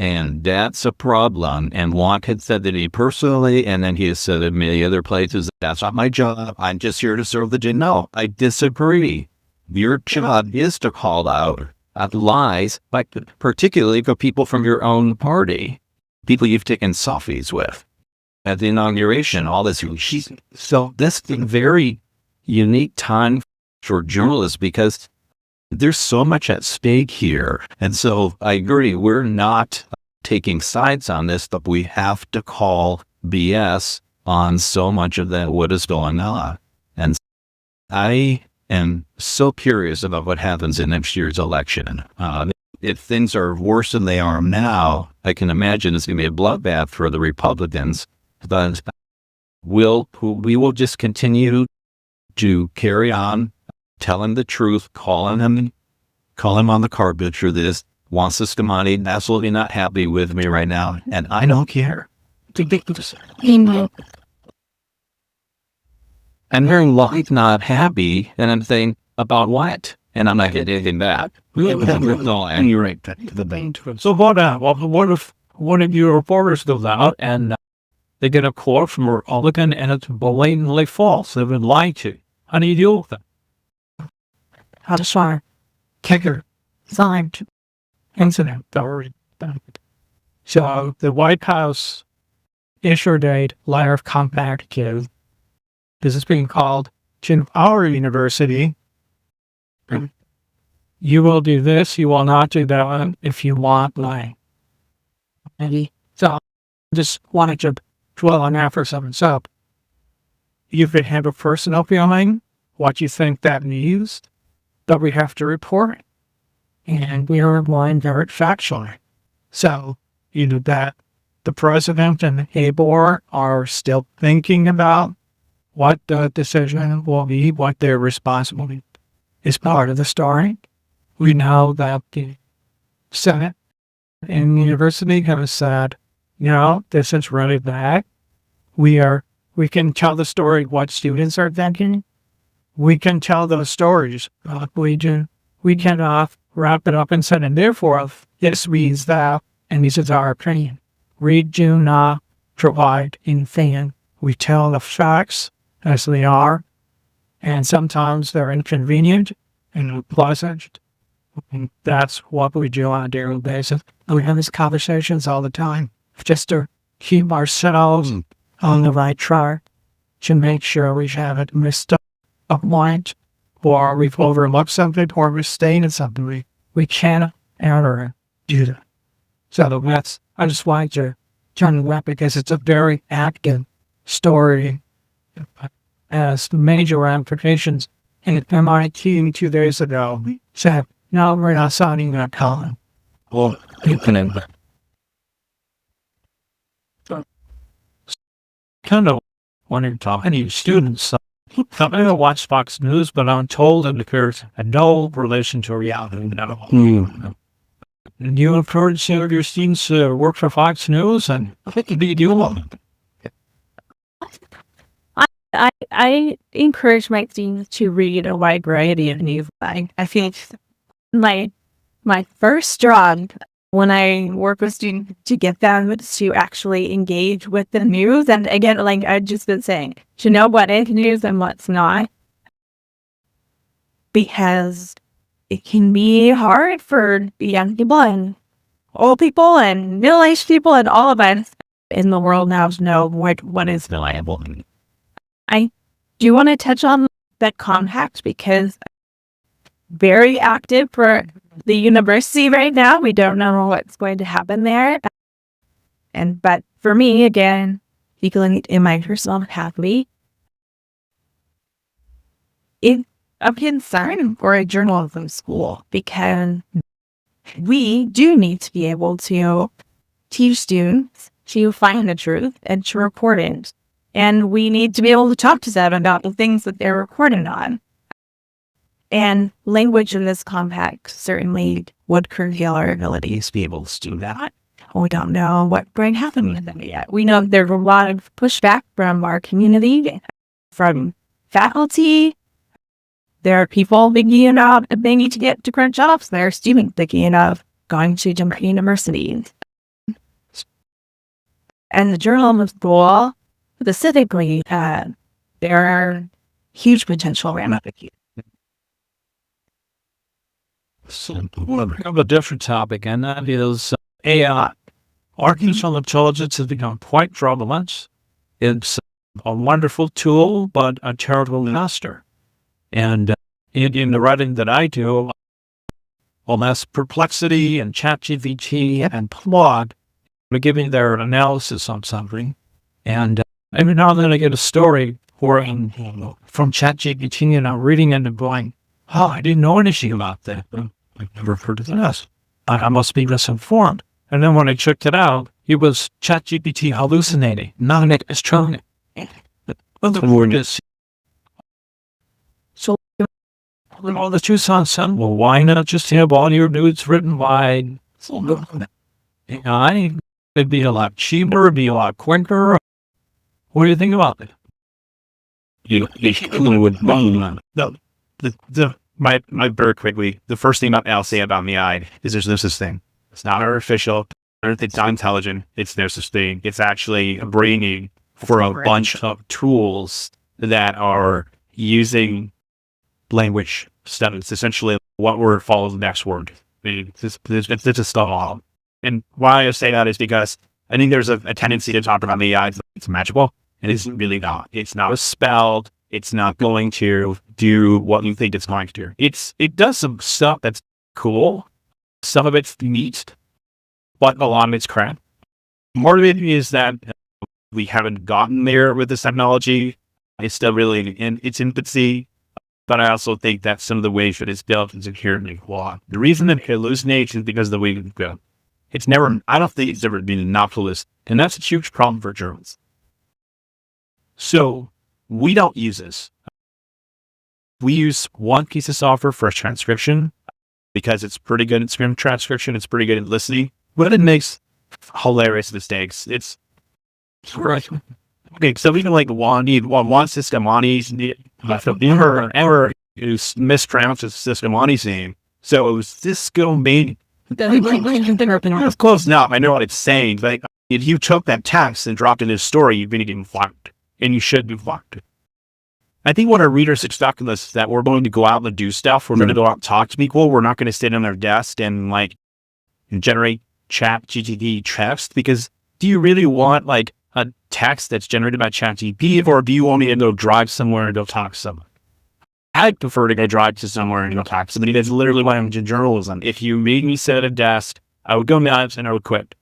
And that's a problem. And Juan had said that he personally, and then he has said in many other places, that's not my job. I'm just here to serve the general. No, I disagree. Your job is to call out lies, but particularly for people from your own party. people you've taken selfies with at the inauguration, all this. So this is a very unique time for journalists because there's so much at stake here. And so I agree, we're not taking sides on this, but we have to call BS on so much of that, what is going on. And I am so curious about what happens in next year's election. If things are worse than they are now, I can imagine it's going to be a bloodbath for the Republicans. But we will just continue to carry on, tell him the truth, call him on the carpet for this, wants us to money, absolutely not happy with me right now, and I don't care. I'm hearing life not happy, and I'm saying, about what? And I'm not getting anything back. No, and you're right. So what if one of your reporters goes out and they get a call from a Republican and it's blatantly false? They've been lied to. How do you deal with it? How to start kicker signed incident. So the White House issued a letter of compact to, this is being called, to our university. You will do this, you will not do that if you want my. Maybe. So I just wanted to dwell on that for some. So you could have a personal feeling, what you think that means, but we have to report. And we are going very factually. So, that the president and the board are still thinking about what the decision will be, what their responsibility is part of the story. We know that the Senate and the university have said, this is really bad. We can tell the story what students are thinking. We can tell those stories. We cannot wrap it up and say, and therefore, this means that, and this is our opinion. We do not provide anything. We tell the facts as they are, and sometimes they're inconvenient and unpleasant. And that's what we do on a daily basis. And we have these conversations all the time just to keep ourselves on the right track, to make sure we haven't missed a point, or we've overlooked something, or we're staying in something. We cannot ever do that. So I just wanted to turn that because it's a very active story, has major ramifications. And MIT 2 days ago said, no, we're not signing that column. Well, you can Kind of wanting to talk to any students. I don't watch Fox News, but I'm told that there's no relation to reality. And you encourage some of your students to work for Fox News, and what do you do? I encourage my students to read a wide variety of news. I think my first job when I work with students to get them to actually engage with the news, and again, like I've just been saying, to know what is news and what's not, because it can be hard for young people and old people and middle-aged people and all of us in the world now to know what is reliable. I do want to touch on that compact because very active for the university right now. We don't know what's going to happen there. But for me, again, speaking in my personal capacity, it's a concern for a journalism school because we do need to be able to teach students to find the truth and to report it. And we need to be able to talk to them about the things that they're reporting on. And language in this compact certainly would curtail our abilities to be able to do that. We don't know what's going to happen with them yet. We know there's a lot of pushback from our community, from faculty. There are people thinking about if they need to get different jobs. There are students thinking of going to different universities. And the journalism school, specifically, there are huge potential ramifications. So, I want to bring up a different topic, and that is AI. artificial intelligence has become quite prevalent. It's a wonderful tool, but a terrible master. And in the writing that I do, unless Perplexity and ChatGPT and Plot are giving their analysis on something, and every now and then I get a story where I'm from ChatGPT and I'm reading it and going, oh, I didn't know anything about that. I've never heard of this. I must be misinformed. And then when I checked it out, it was ChatGPT hallucinating, not electronic. Well, the word is. So, the Tucson Sentinel, why not just have all your news written by AI? It'd be a lot cheaper, it'd be a lot quicker. What do you think about it? Very quickly, the first thing I'll say about AI is there's no such thing. It's not artificial. It's not intelligent. It's no such thing. It's actually a brainy for a bunch of tools that are using language stuff. It's essentially what word follows the next word. It's just stuff. And why I say that is because I think there's a tendency to talk about AI as it's magical, and it's really not. It's not spelled. It's not going to do what you think it's going to do. It does some stuff that's cool. Some of it's neat, but a lot of it's crap. Part of it is that we haven't gotten there with this technology. It's still really in its infancy, but I also think that some of the ways that it's built is inherently flawed. The reason that it hallucinates is because of the way it's built. I don't think it's ever been enough to list, and that's a huge problem for journalists. So we don't use this. We use one piece of software for transcription because it's pretty good at screen transcription. It's pretty good at listening, but it makes hilarious mistakes. It's right. Okay, so even like one system Wani's ever mispronounces system Wani's name. So it was Cisco made. It's close enough. I know what it's saying, but if you took that text and dropped in his story, you'd be getting flagged, and you should be flagged. I think what our readers expect of us is that we're going to go out and do stuff. We're going to go out and talk to people. We're not going to sit on our desk and generate ChatGPT text, because do you really want a text that's generated by ChatGPT, or do you want me to go drive somewhere and go talk to someone? I'd prefer to go drive to somewhere and go talk to somebody. That's literally why I'm in journalism. If you made me sit at a desk, I would go nuts and I would quit.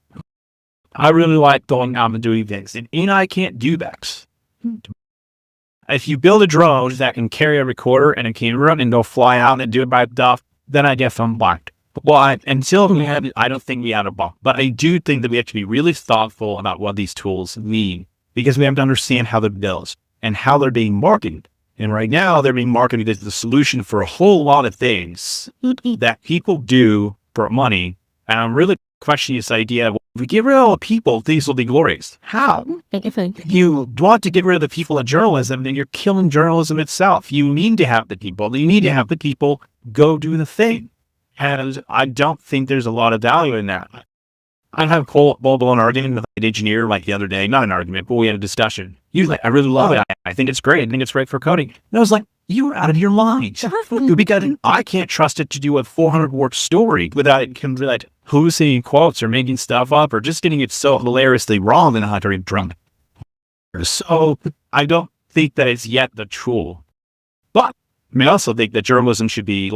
I really like going out and doing things, and AI can't do that. If you build a drone that can carry a recorder and a camera and go fly out and do it by itself, then I guess I'm blocked. Well, until we have it, I don't think we have a bump. But I do think that we have to be really thoughtful about what these tools mean, because we have to understand how they're built and how they're being marketed. And right now, they're being marketed as the solution for a whole lot of things that people do for money. And I'm really questioning this idea of, if we get rid of all the people, these will be glorious. How? You want to get rid of the people in journalism, then you're killing journalism itself. You need to have the people. You need to have the people go do the thing. And I don't think there's a lot of value in that. I had a full-blown argument with an engineer the other day. Not an argument, but we had a discussion. He was like, I really love it. I think it's great. I think it's great for coding. And I was like, you're out of your mind. Because I can't trust it to do a 400-word story without it hallucinating quotes or making stuff up or just getting it so hilariously wrong and not very drunk. So I don't think that it's yet the tool. But I also think that journalism should be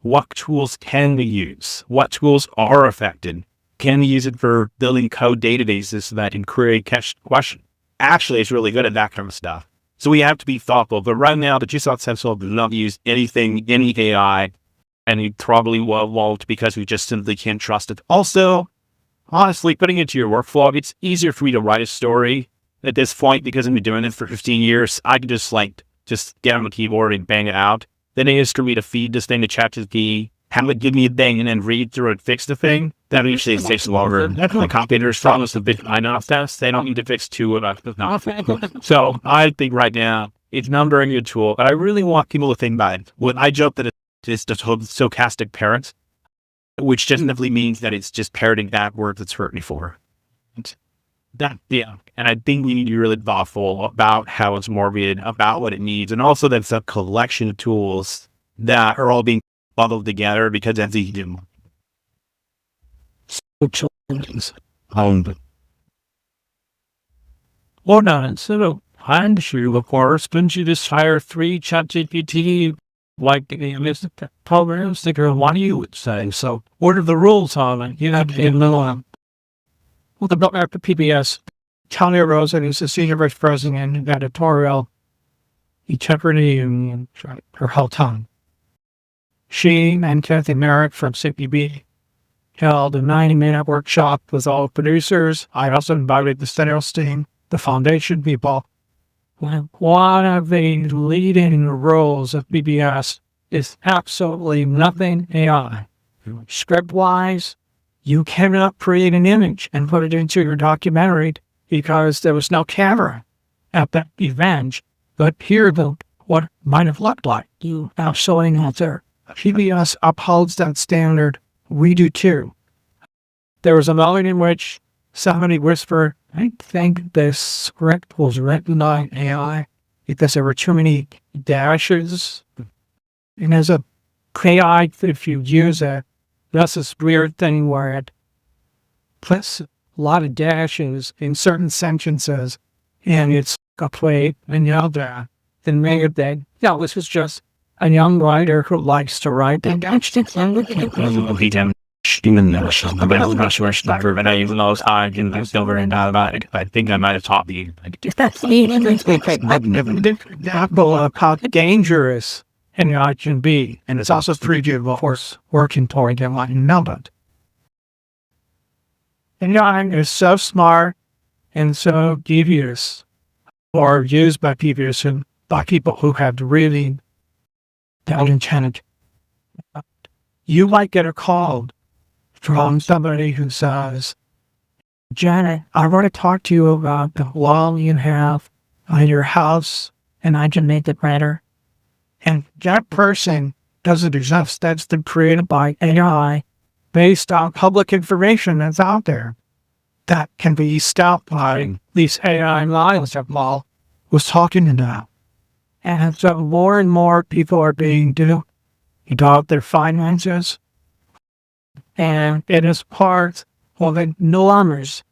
what tools can we use? What tools are effective? Can we use it for building code databases so that can query cache question? Actually, it's really good at that kind of stuff. So we have to be thoughtful. But right now, the Tucson Sentinel does not use any AI, and we probably won't, because we just simply can't trust it. Also, honestly, putting it into your workflow, it's easier for me to write a story at this point because I've been doing it for 15 years. I can just get on the keyboard and bang it out. Then it is for me to feed this thing to ChatGPT, have it give me a thing, and then read through and fix the thing. That usually takes longer. That's my computers promise a bit enough test. They don't need to fix two of us. So I think right now it's not a very good tool, but I really want people to think about it. When I joke that it's the stochastic parrot, which just simply means that it's just parroting that word that's hurt me for. And I think we need to be really thoughtful about how it's morbid, about what it needs, and also that's a collection of tools that are all being bundled together because that's easy to do. Bohdan, instead of hiring you reporters, couldn't you just hire 3 ChatGPT like the programs that one you would say? So what are the rules on it? You have to be a little Well, the PBS, Tanya Rosen, who's the senior vice president of editorial, integrity and her whole time. She and Kathy Merritt from CPB held a 90-minute workshop with all producers. I also invited the sales team, the foundation people. One of the leading roles of PBS is absolutely nothing AI. Script-wise, you cannot create an image and put it into your documentary because there was no camera at that event. But here, what it might have looked like. You are showing out there. PBS upholds that standard. We do too. There was a moment in which somebody whispered, I think this script was written by AI because there were too many dashes. And as a AI, if you use it, that's this weird thing where it puts a lot of dashes in certain sentences, and it's a play and yelled that. Then maybe that, this is just a young writer who likes to write. And that's just I'm not sure it's never been even those high and I'm still very bad about it. I think I might have taught the example of how dangerous an AI can be. And it's also preview of course working toward them like nobody. And AI is so smart and so devious, or used by PBS and by people who have really bad intent. You might get a call from somebody who says, Janet, I want to talk to you about the wall you have on your house, and I can make it better. And that person doesn't exist. That's been created by AI based on public information that's out there that can be stopped by these AI lines that Mal was talking about. And so more and more people are being duped about their finances. And it is part of the enormous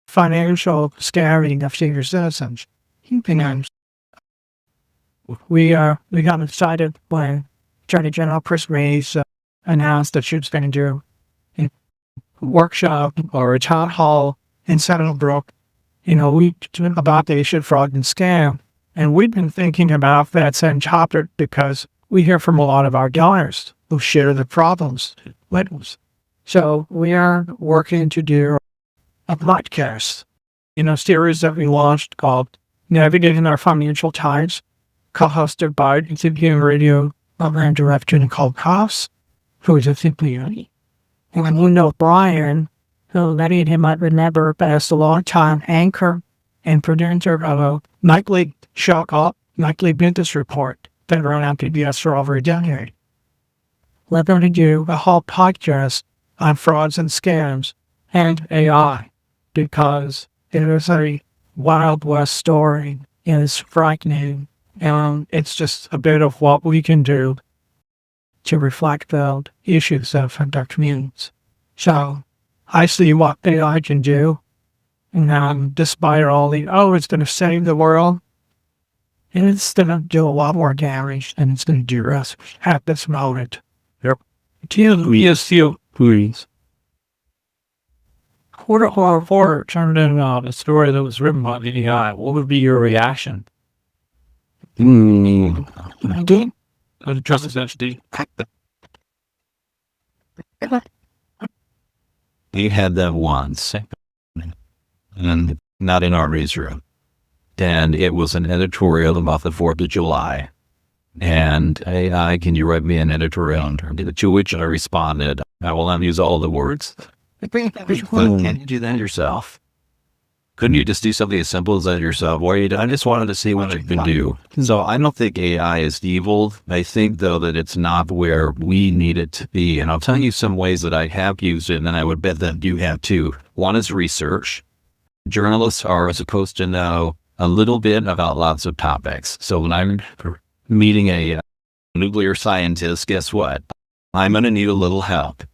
financial scaring of senior citizens. We got excited when Attorney General Chris Reeves announced that she was going to do a workshop or a town hall in Sentinel Brook, about the issue of fraud and scam. And we've been thinking about that same topic because we hear from a lot of our donors who share the problems with us. So we are working to do a podcast, series that we launched called Navigating Our Financial Times, co-hosted by CPM Radio program director Nicole Koss, who is a CPM. And we know Brian, who many of him might remember as a long-time anchor and producer of a nightly show called Nightly Business Report that ran on PBS for over a decade. We're going to do a whole podcast on frauds and scams and AI because it is a Wild West story. It is frightening, and it's just a bit of what we can do to reflect the issues that affect our communities. So I see what AI can do, and despite all the, it's going to save the world, and it's going to do a lot more damage than it's going to do us at this moment. Yep. Please. Quarter turned in a story that was written by the AI. What would be your reaction? I did. Trust is HD. We had that once, and not in our newsroom. And it was an editorial about the 4th of July. And AI, can you write me an editorial? To which I responded, I will not use all the words. Can you do that yourself? Couldn't you just do something as simple as that yourself? I just wanted to see what it could do. So I don't think AI is evil. I think, though, that it's not where we need it to be. And I'll tell you some ways that I have used it, and I would bet that you have too. One is research. Journalists are supposed to know a little bit about lots of topics. So when I'm meeting a nuclear scientist, guess what? I'm going to need a little help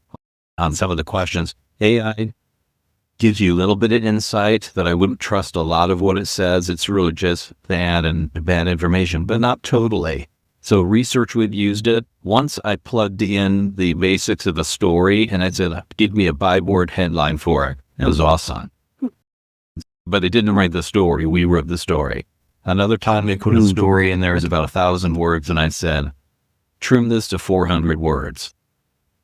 on some of the questions. AI, gives you a little bit of insight that I wouldn't trust a lot of what it says. It's really just bad information, but not totally. So research, we've used it. Once I plugged in the basics of the story and I said, give me a 5-word headline for it. It was awesome. But it didn't write the story. We wrote the story. Another time they put a story in there is about 1,000 words, and I said, trim this to 400 words.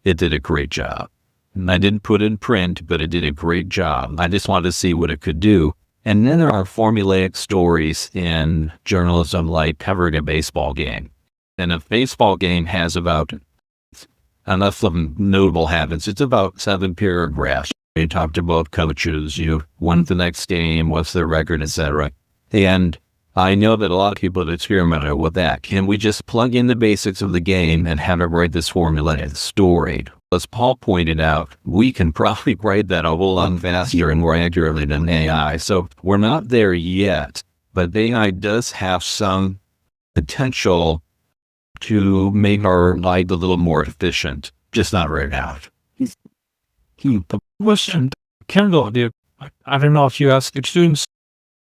It did a great job. And I didn't put it in print, but it did a great job. I just wanted to see what it could do. And then there are formulaic stories in journalism like covering a baseball game. And a baseball game has about enough of notable habits. It's about 7 paragraphs. You talked about coaches, you won the next game, what's their record, etc. And I know that a lot of people have experimented with that. Can we just plug in the basics of the game and have it write this formulated story? As Paul pointed out, we can probably write that a whole lot faster and more accurately than AI. So we're not there yet, but AI does have some potential to make our life a little more efficient, just not right now. Listen, Kendall, I don't know if you asked your students,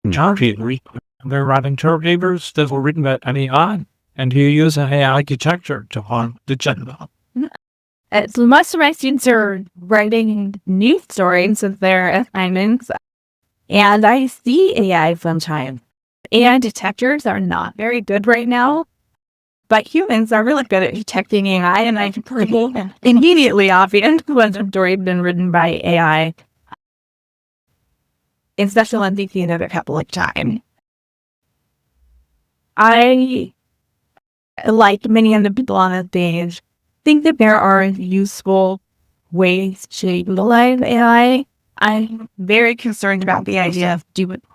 they're writing term papers that were written by an AI, and you use an AI architecture to harm the gender. So most of my students are writing news stories of their assignments, and I see AI sometimes. AI detectors are not very good right now, but humans are really good at detecting AI, and I can pretty immediately obvious when a story has been written by AI, especially when they see it a couple of times. I, like many of the people on the stage, think that there are useful ways to utilize AI. I'm very concerned about the idea of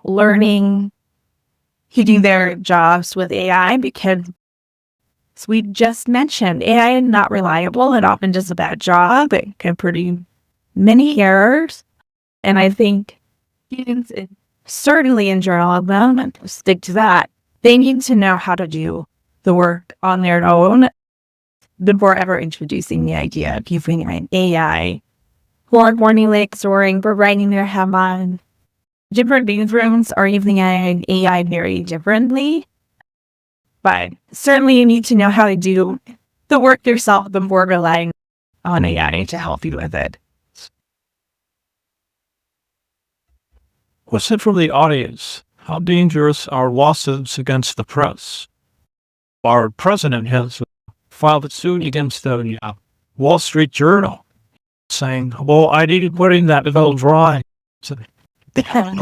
learning, keeping their jobs with AI, because as we just mentioned, AI is not reliable. It often does a bad job. It can produce many errors. And I think students, certainly in journalism, and stick to that, they need to know how to do the work on their own before ever introducing the idea of using an AI for formulaic storing, for writing their headline. Different newsrooms are using an AI very differently. But certainly you need to know how to do the work yourself before relying on AI to help you with it. Question from the audience. How dangerous are lawsuits against the press? Our president has filed a suit against the Wall Street Journal, saying, well, I didn't put in that little drawing. And then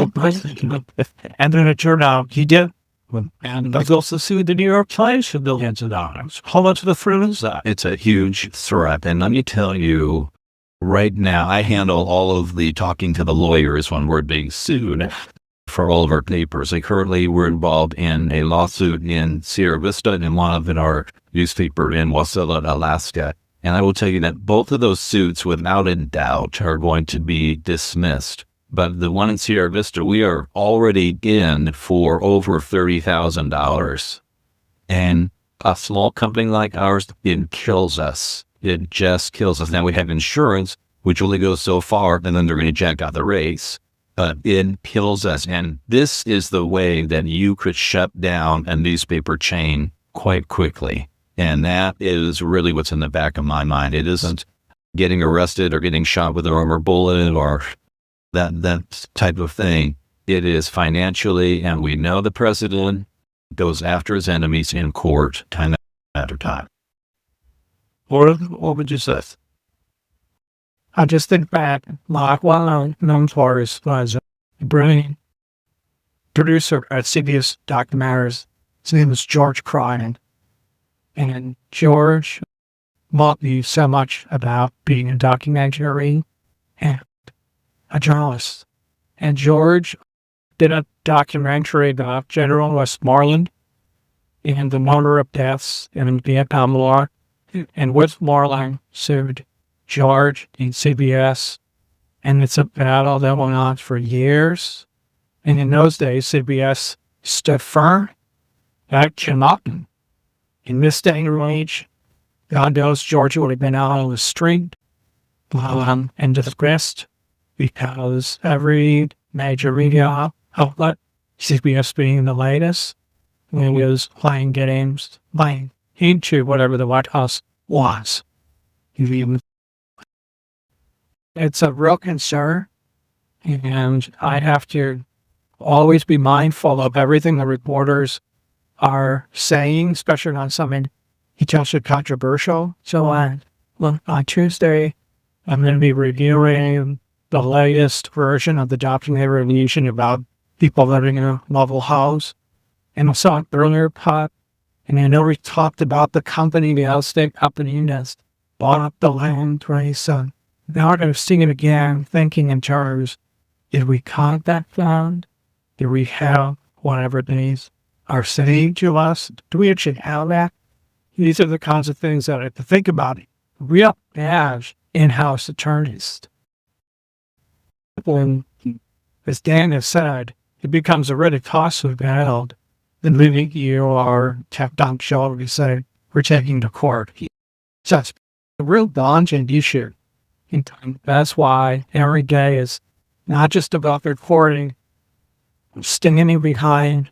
it turned out he did. And there's also sued the New York Times for billions of dollars. How much of the threat is that? It's a huge threat. And let me tell you, right now, I handle all of the talking to the lawyers when we're being sued for all of our papers. Like currently, we're involved in a lawsuit in Sierra Vista and one of our newspaper in Wasilla, Alaska. And I will tell you that both of those suits, without a doubt, are going to be dismissed. But the one in Sierra Vista, we are already in for over $30,000. And a small company like ours, it kills us. It just kills us. Now we have insurance, which only goes so far, and then they're going to jack out the rates. It kills us. And this is the way that you could shut down a newspaper chain quite quickly. And that is really what's in the back of my mind. It isn't getting arrested or getting shot with a rubber bullet or that type of thing. It is financially, and we know the president goes after his enemies in court time after time. What would you say? I just think back, like one known for his was a brilliant producer at CBS documentaries. His name was George Cryan. And George taught me so much about being a documentary and a journalist. And George did a documentary about General Westmoreland and the number of deaths in the Vietnam War. And Westmoreland sued George in CBS. And it's a battle that went on for years. And in those days, CBS stood firm. That came up. In this day and age, God knows George would have been out on the street and disgraced. because every major media outlet, CBS being the latest, was playing games, playing into whatever the White House wants. It's a real concern, and I have to always be mindful of everything the reporters are saying, especially on something potentially controversial. So on Tuesday, I'm going to be reviewing the latest version of the documentary releasing about people living in a mobile house. And I saw an earlier part, and I know we talked about the company, the out-of-state company that's bought up the land, right? So now I'm going to see it again, thinking in terms, did we contact them? Do we have whatever these are saying to us? Do we actually have that? These are the kinds of things that I have to think about. Real as in-house attorneys. When, as Dan has said, it becomes a really costly battle. The minute you are tapped on the shoulder, you say, we're taking to court. Just a real daunting issue. And that's why every day is not just about reporting, standing behind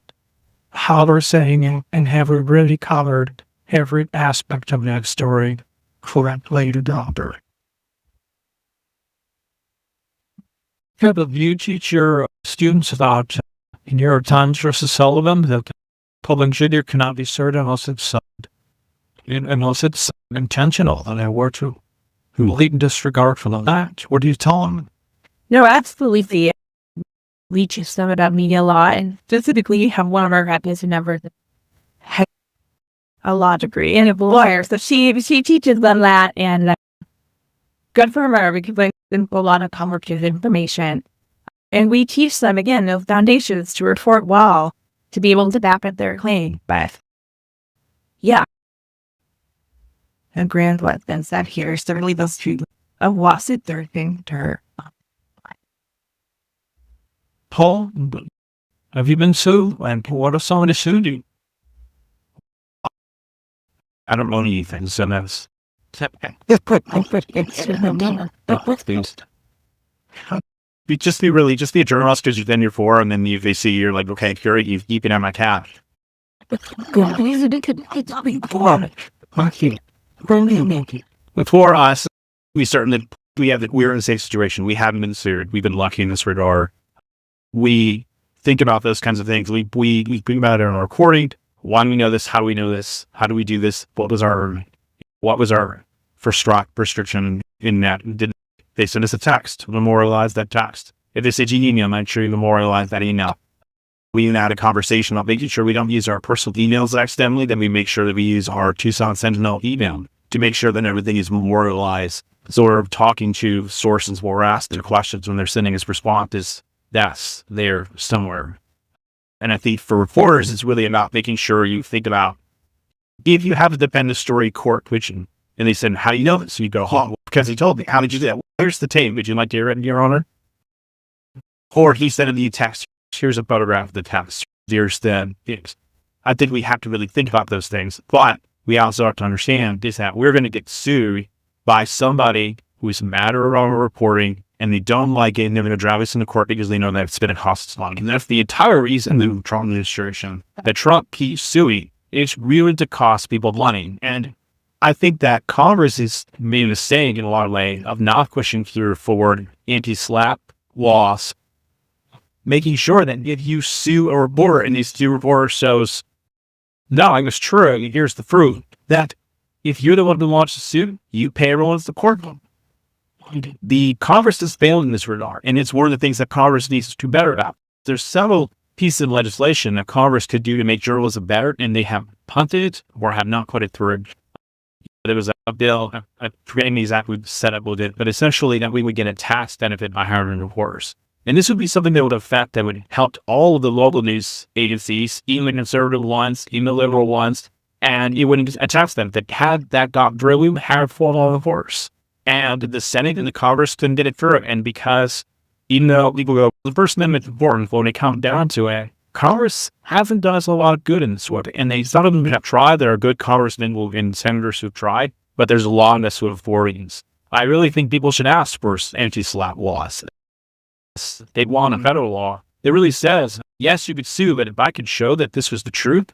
how they're saying it, and have we really covered every aspect of that story correctly to doctor. Have you teach your students about in New York Times versus Sullivan that public junior cannot be served unless it's intentional, and I were to complete disregard for that? What do you tell them? No, absolutely. We teach them about media law, and specifically have one of our graduates who never had a law degree and a lawyer. So she teaches them that, and good for her because I think a lot of complicated information. And we teach them, again, those foundations to report well, to be able to back up their claim. But yeah. And grand what then said here, certainly those two of what's it their thing to her. Paul, have you been sued? And what if somebody sued you? I don't know anything, so that's just be a journalist because you've been here for, and then they see you're like, okay, here you've keeping on my cash. For us, we're in a safe situation. We haven't been sued. We've been lucky in this regard. We think about those kinds of things. We think about it in our recording. Why do we know this? How do we know this? How do we do this? What was our first strike restriction in that? Did they send us a text? Memorialize that text. If they send you an email, make sure you memorialize that email. We had a conversation about making sure we don't use our personal emails accidentally. Then we make sure that we use our Tucson Sentinel email to make sure that everything is memorialized. So we're talking to sources where we're asked their questions when they're sending us responses. That's there somewhere. And I think for reporters, it's really about making sure you think about, if you have a defendant story court question, and they said, how do you know this? So you go, oh, because he told me. How did you do that? Well, here's the tape. Would you like to hear it, Your Honor? Or he sent in the text. Here's a photograph of the text. Here's the things. I think we have to really think about those things. But we also have to understand is that we're going to get sued by somebody who's mad or wrong reporting, and they don't like it, and they're going to drive us into court because they know that it's going to cost us money. And that's the entire reason the Trump administration, that Trump keeps suing, it's really to cost people money. And I think that Congress is made a mistake in a lot of ways of not pushing through forward anti-SLAPP laws, making sure that if you sue a reporter and these two reporters shows, no, it was true, here's the proof, that if you're the one who launched the suit, you pay everyone the court. The Congress has failed in this regard, and it's one of the things that Congress needs to better about. There's several pieces of legislation that Congress could do to make journalism better, and they have punted or have not put it through. There was a bill, I'm forgetting the exact setup with it, but essentially that we would get a tax benefit by hiring reporters. And this would be something that would affect, that would help all of the local news agencies, even the conservative ones, even the liberal ones, and it wouldn't tax them. That had that got through, we would have fallen on the horse. And the Senate and the Congress couldn't get it through. And because, even though people go, the First Amendment is important, when they come down to it, Congress hasn't done us a lot of good in this way. And some of them have tried. There are good congressmen and senators who've tried, but there's a lot of sort of authorities. I really think people should ask for anti-SLAPP laws. they want a federal law that really says, yes, you could sue, but if I could show that this was the truth,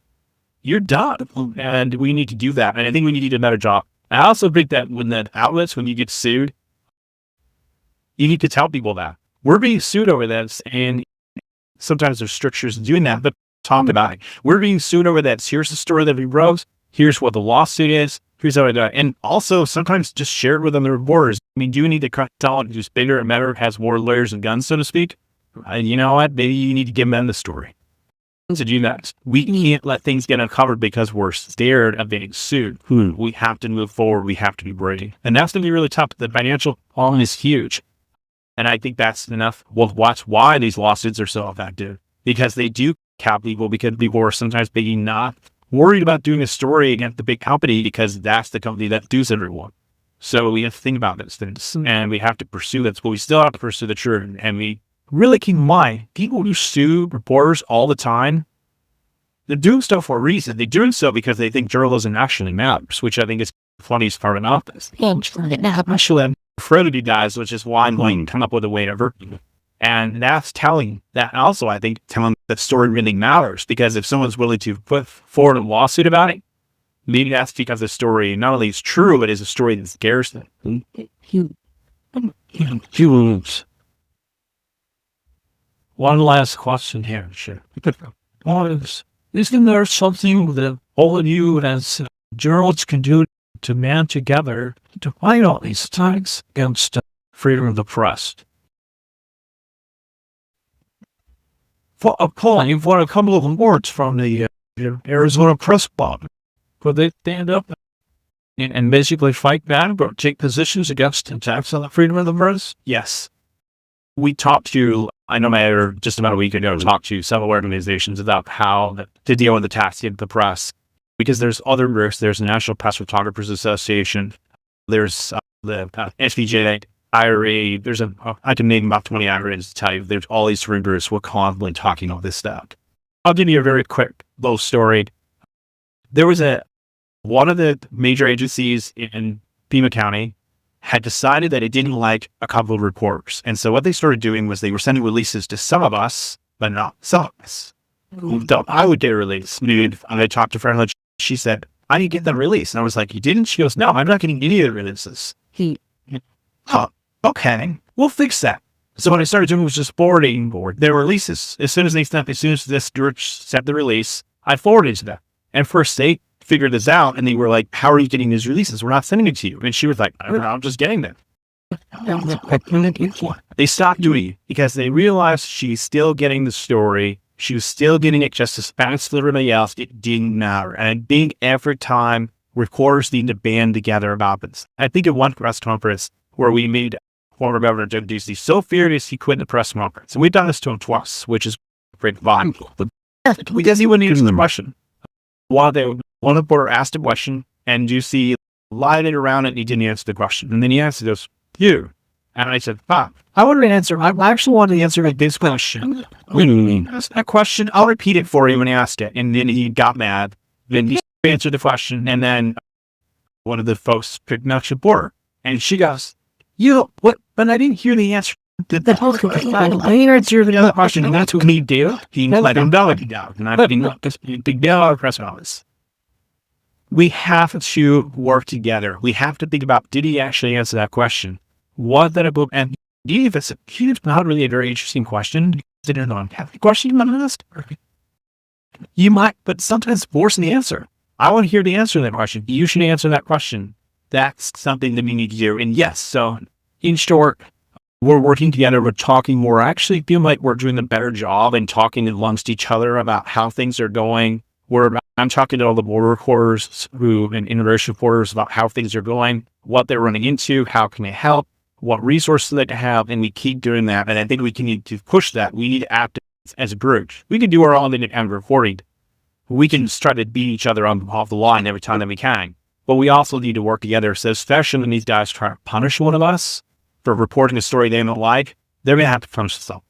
you're done. And we need to do that. And I think we need to do a better job. I also think that when the outlets, when you get sued, you need to tell people that we're being sued over this. And sometimes there's strictures in doing that, but talk about it. We're being sued over this. Here's the story that we wrote. Here's what the lawsuit is. Here's how I do it. And also sometimes just share it with them, the reporters. I mean, do you need to tell it who's bigger and better, has more lawyers and guns, so to speak? You know what? Maybe you need to give them the story. To do that, we can't let things get uncovered because we're scared of being sued. We have to move forward. We have to be brave. And that's going to be really tough. The financial problem is huge. And I think that's enough. We'll watch why these lawsuits are so effective. Because they do cap people, because people are sometimes being not worried about doing a story against the big company because that's the company that does everyone. So we have to think about those things and we have to pursue that. But we still have to pursue the truth. And we really keep in mind, people who sue reporters all the time, they're doing stuff for a reason. They're doing so because they think journalism actually matters, which I think is the funniest part about this. Actually, Freddy dies, which is why I'm going to come up with a way to and that's telling that also, I think, telling that story really matters, because if someone's willing to put forward a lawsuit about it, maybe that's because the story not only is true, but is a story that scares them. One last question here. Isn't there something that all of you as journalists can do to band together to fight all these attacks against freedom of the press? For a poll, you've won a couple of awards from the Arizona Press Club. Could they stand up and basically fight back or take positions against attacks on the freedom of the press? Yes. We talked to, I know Mayor just about a week ago, talked to several organizations about how to deal with attacks against the press. Because there's other groups. There's the National Press Photographers Association. There's the SVJ, IRA. I can name about 20 IRAs to tell you. There's all these different groups. We're constantly talking about this stuff. I'll give you a very quick little story. There was one of the major agencies in Pima County had decided that it didn't like a couple of reporters. And so what they started doing was they were sending releases to some of us, but not some of us. I would get a release. I talked to Fran. She said, I didn't get that release. And I was like, you didn't? She goes, no, I'm not getting any of the releases. Okay, we'll fix that. So what I started doing was just forwarding their releases. As soon as this group sent the release, I forwarded to them. And first they figured this out and they were like, how are you getting these releases? We're not sending it to you. And she was like, I don't know, I'm just getting them. They stopped doing it because they realized she's still getting the story. She was still getting it just as fast as everybody else. It didn't matter. And I think every time reporters need to band together about this. I think at one press conference where we made former Governor Jim Ducey so furious he quit the press conference. And we've done this to him twice, which is pretty valuable. Because he wouldn't answer the question. One reporter asked a question and Ducey lied it around it and he didn't answer the question. And then he answered us, you. And I said, I wanted to answer. I actually wanted to answer this question. Ask that question. I'll repeat it for you when he asked it. And then he got mad. Then he answered the question. And then one of the folks picked an extra reporter. And she goes, what? But I didn't hear the answer. I answered the other question. And that's what he did. He let him delegate down. And I didn't know because big deal out of the press office. We have to work together. We have to think about, did he actually answer that question? Was that a book? And if it's not really a very interesting question, didn't know have a question you want to ask? You might, but sometimes force the answer. I want to hear the answer to that question. You should answer that question. That's something that we need to do. And yes, so in short, we're working together. We're talking more. I actually feel like we're doing a better job in talking amongst each other about how things are going. I'm talking to all the border reporters and immigration reporters about how things are going, what they're running into, how can they help, what resources they have, and we keep doing that. And I think we need to push that. We need to act as a group. We can do our own independent reporting. We can try to beat each other off the line every time that we can. But we also need to work together. So especially when these guys try to punish one of us for reporting a story they don't like, they're going to have to punish themselves.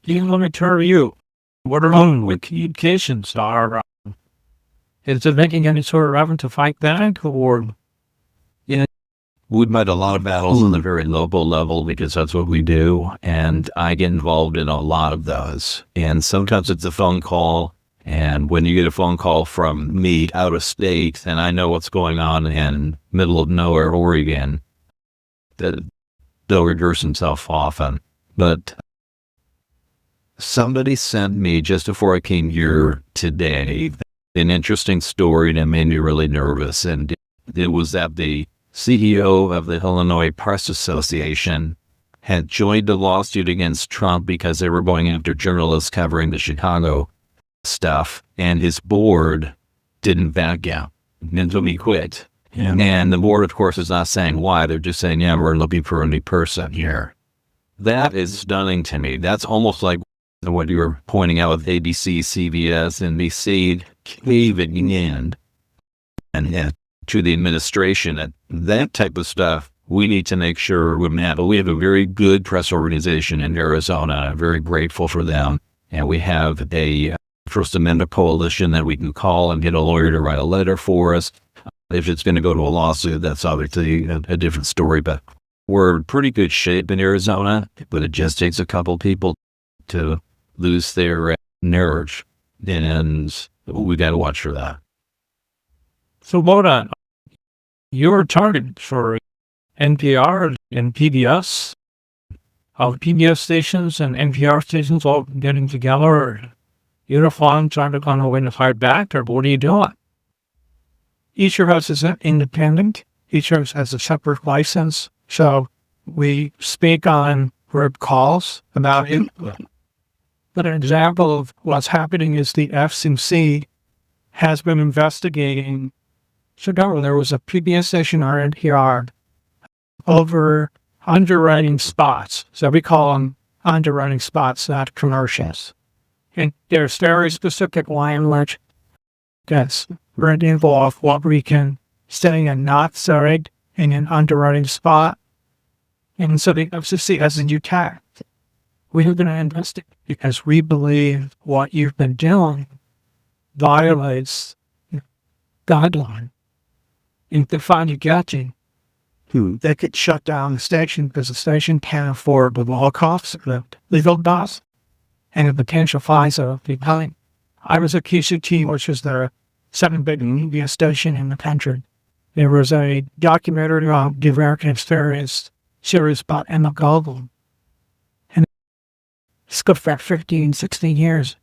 Let me turn to you. What are with communications? Is it making any sort of effort to fight that, or we fight a lot of battles on the very local level because that's what we do. And I get involved in a lot of those. And sometimes it's a phone call. And when you get a phone call from me out of state, and I know what's going on in middle of nowhere, Oregon, that they'll reverse himself often. But somebody sent me just before I came here today an interesting story that made me really nervous. And it was that the CEO of the Illinois Press Association had joined a lawsuit against Trump because they were going after journalists covering the Chicago stuff, and his board didn't back out until he quit. Yeah. And the board, of course, is not saying why. They're just saying, yeah, we're looking for a new person here. That is stunning to me. That's almost like what you were pointing out with ABC, CBS, NBC caving in and to the administration. That type of stuff, we need to make sure we handle. We have a very good press organization in Arizona. I'm very grateful for them. And we have a First Amendment coalition that we can call and get a lawyer to write a letter for us. If it's going to go to a lawsuit, that's obviously a different story. But we're in pretty good shape in Arizona, but it just takes a couple people to lose their nerve. And we got to watch for that. So, Bohdan, you're a target for NPR and PBS. Are PBS stations and NPR stations all getting together, uniform, trying to kind of win a fight back, or what are you doing? Each of us is independent. Each of us has a separate license. So we speak on group calls about it. But an example of what's happening is the FCC has been investigating. So there was a PBS station on NPR over underwriting spots. So we call them underwriting spots, not commercials. And there's very specific language that's very involved what we can say and not say in an underwriting spot. And so the FCC has a new tax. We are going to investigate because we believe what you've been doing violates guideline. If they find you guilty, they could shut down the station because the station can't afford the law costs of the legal costs and the potential fines of behind. I was at QCT, which is the second big media station in the country. There was a documentary on the American experience series about Emma Goldman. And it's good for 15, 16 years.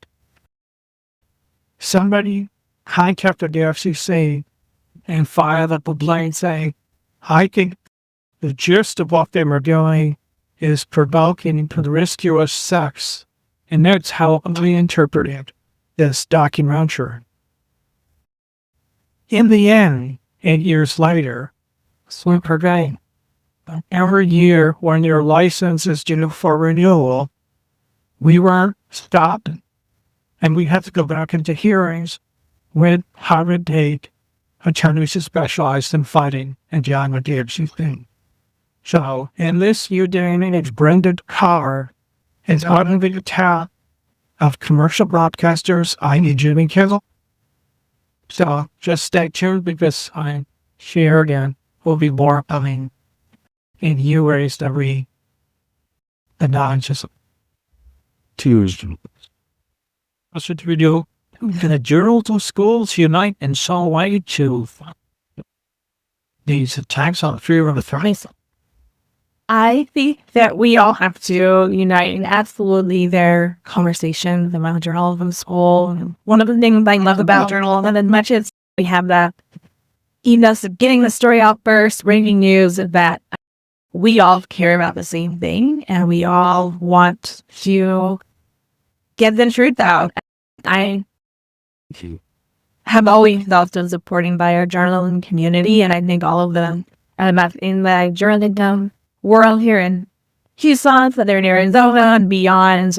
Somebody contacted the FCC and filed up a complaint saying, I think the gist of what they were doing is provoking promiscuous sex. And that's how we interpreted this documentary. In the end, 8 years later, swim per day. Every year when your license is due for renewal, we were stopped and we had to go back into hearings with Harvard Date attorneys who specialized in fighting and dealing with the FCC. So, in this you're doing it's Brendan Carr is out of the town of commercial broadcasters. I need Jimmy Kimmel. So, just stay tuned because I'm Shearer and will be more coming in you raised every announces Tuesday. That's what we do. The journals of schools unite in some way to these attacks on freedom of thought. I think that we all have to unite in absolutely their conversations about journalism school. And one of the things I love about journalism, as much as we have that ethos of getting the story out first, breaking news, is that we all care about the same thing and we all want to get the truth out. I have always felt so supporting by our journalism community, and I think all of them in the journalism world here in Tucson, Southern Arizona, and beyond,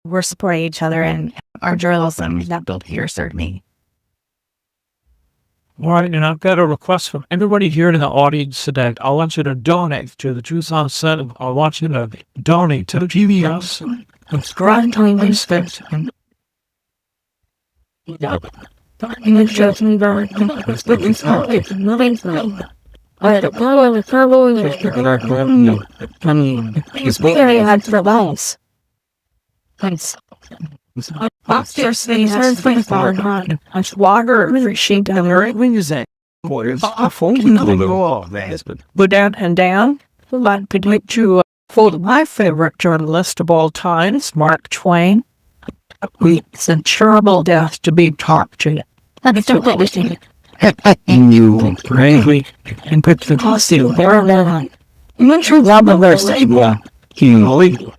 we're supporting each other, and our journalism is not built here, certainly. All right, and I've got a request from everybody here in the audience today. I want you to donate to the Tucson Sentinel. I want you to donate to the PBS. Subscribe to the station. It's very hard for lives. Thanks. Upstairs, they turn things on. Much water, appreciate the right wings that. But down and down, I'd like to quote my favorite journalist of all times, Mark Twain. It's a terrible death to be talked to. That's everything. You bravely and put the costume there and then. You love the verse. You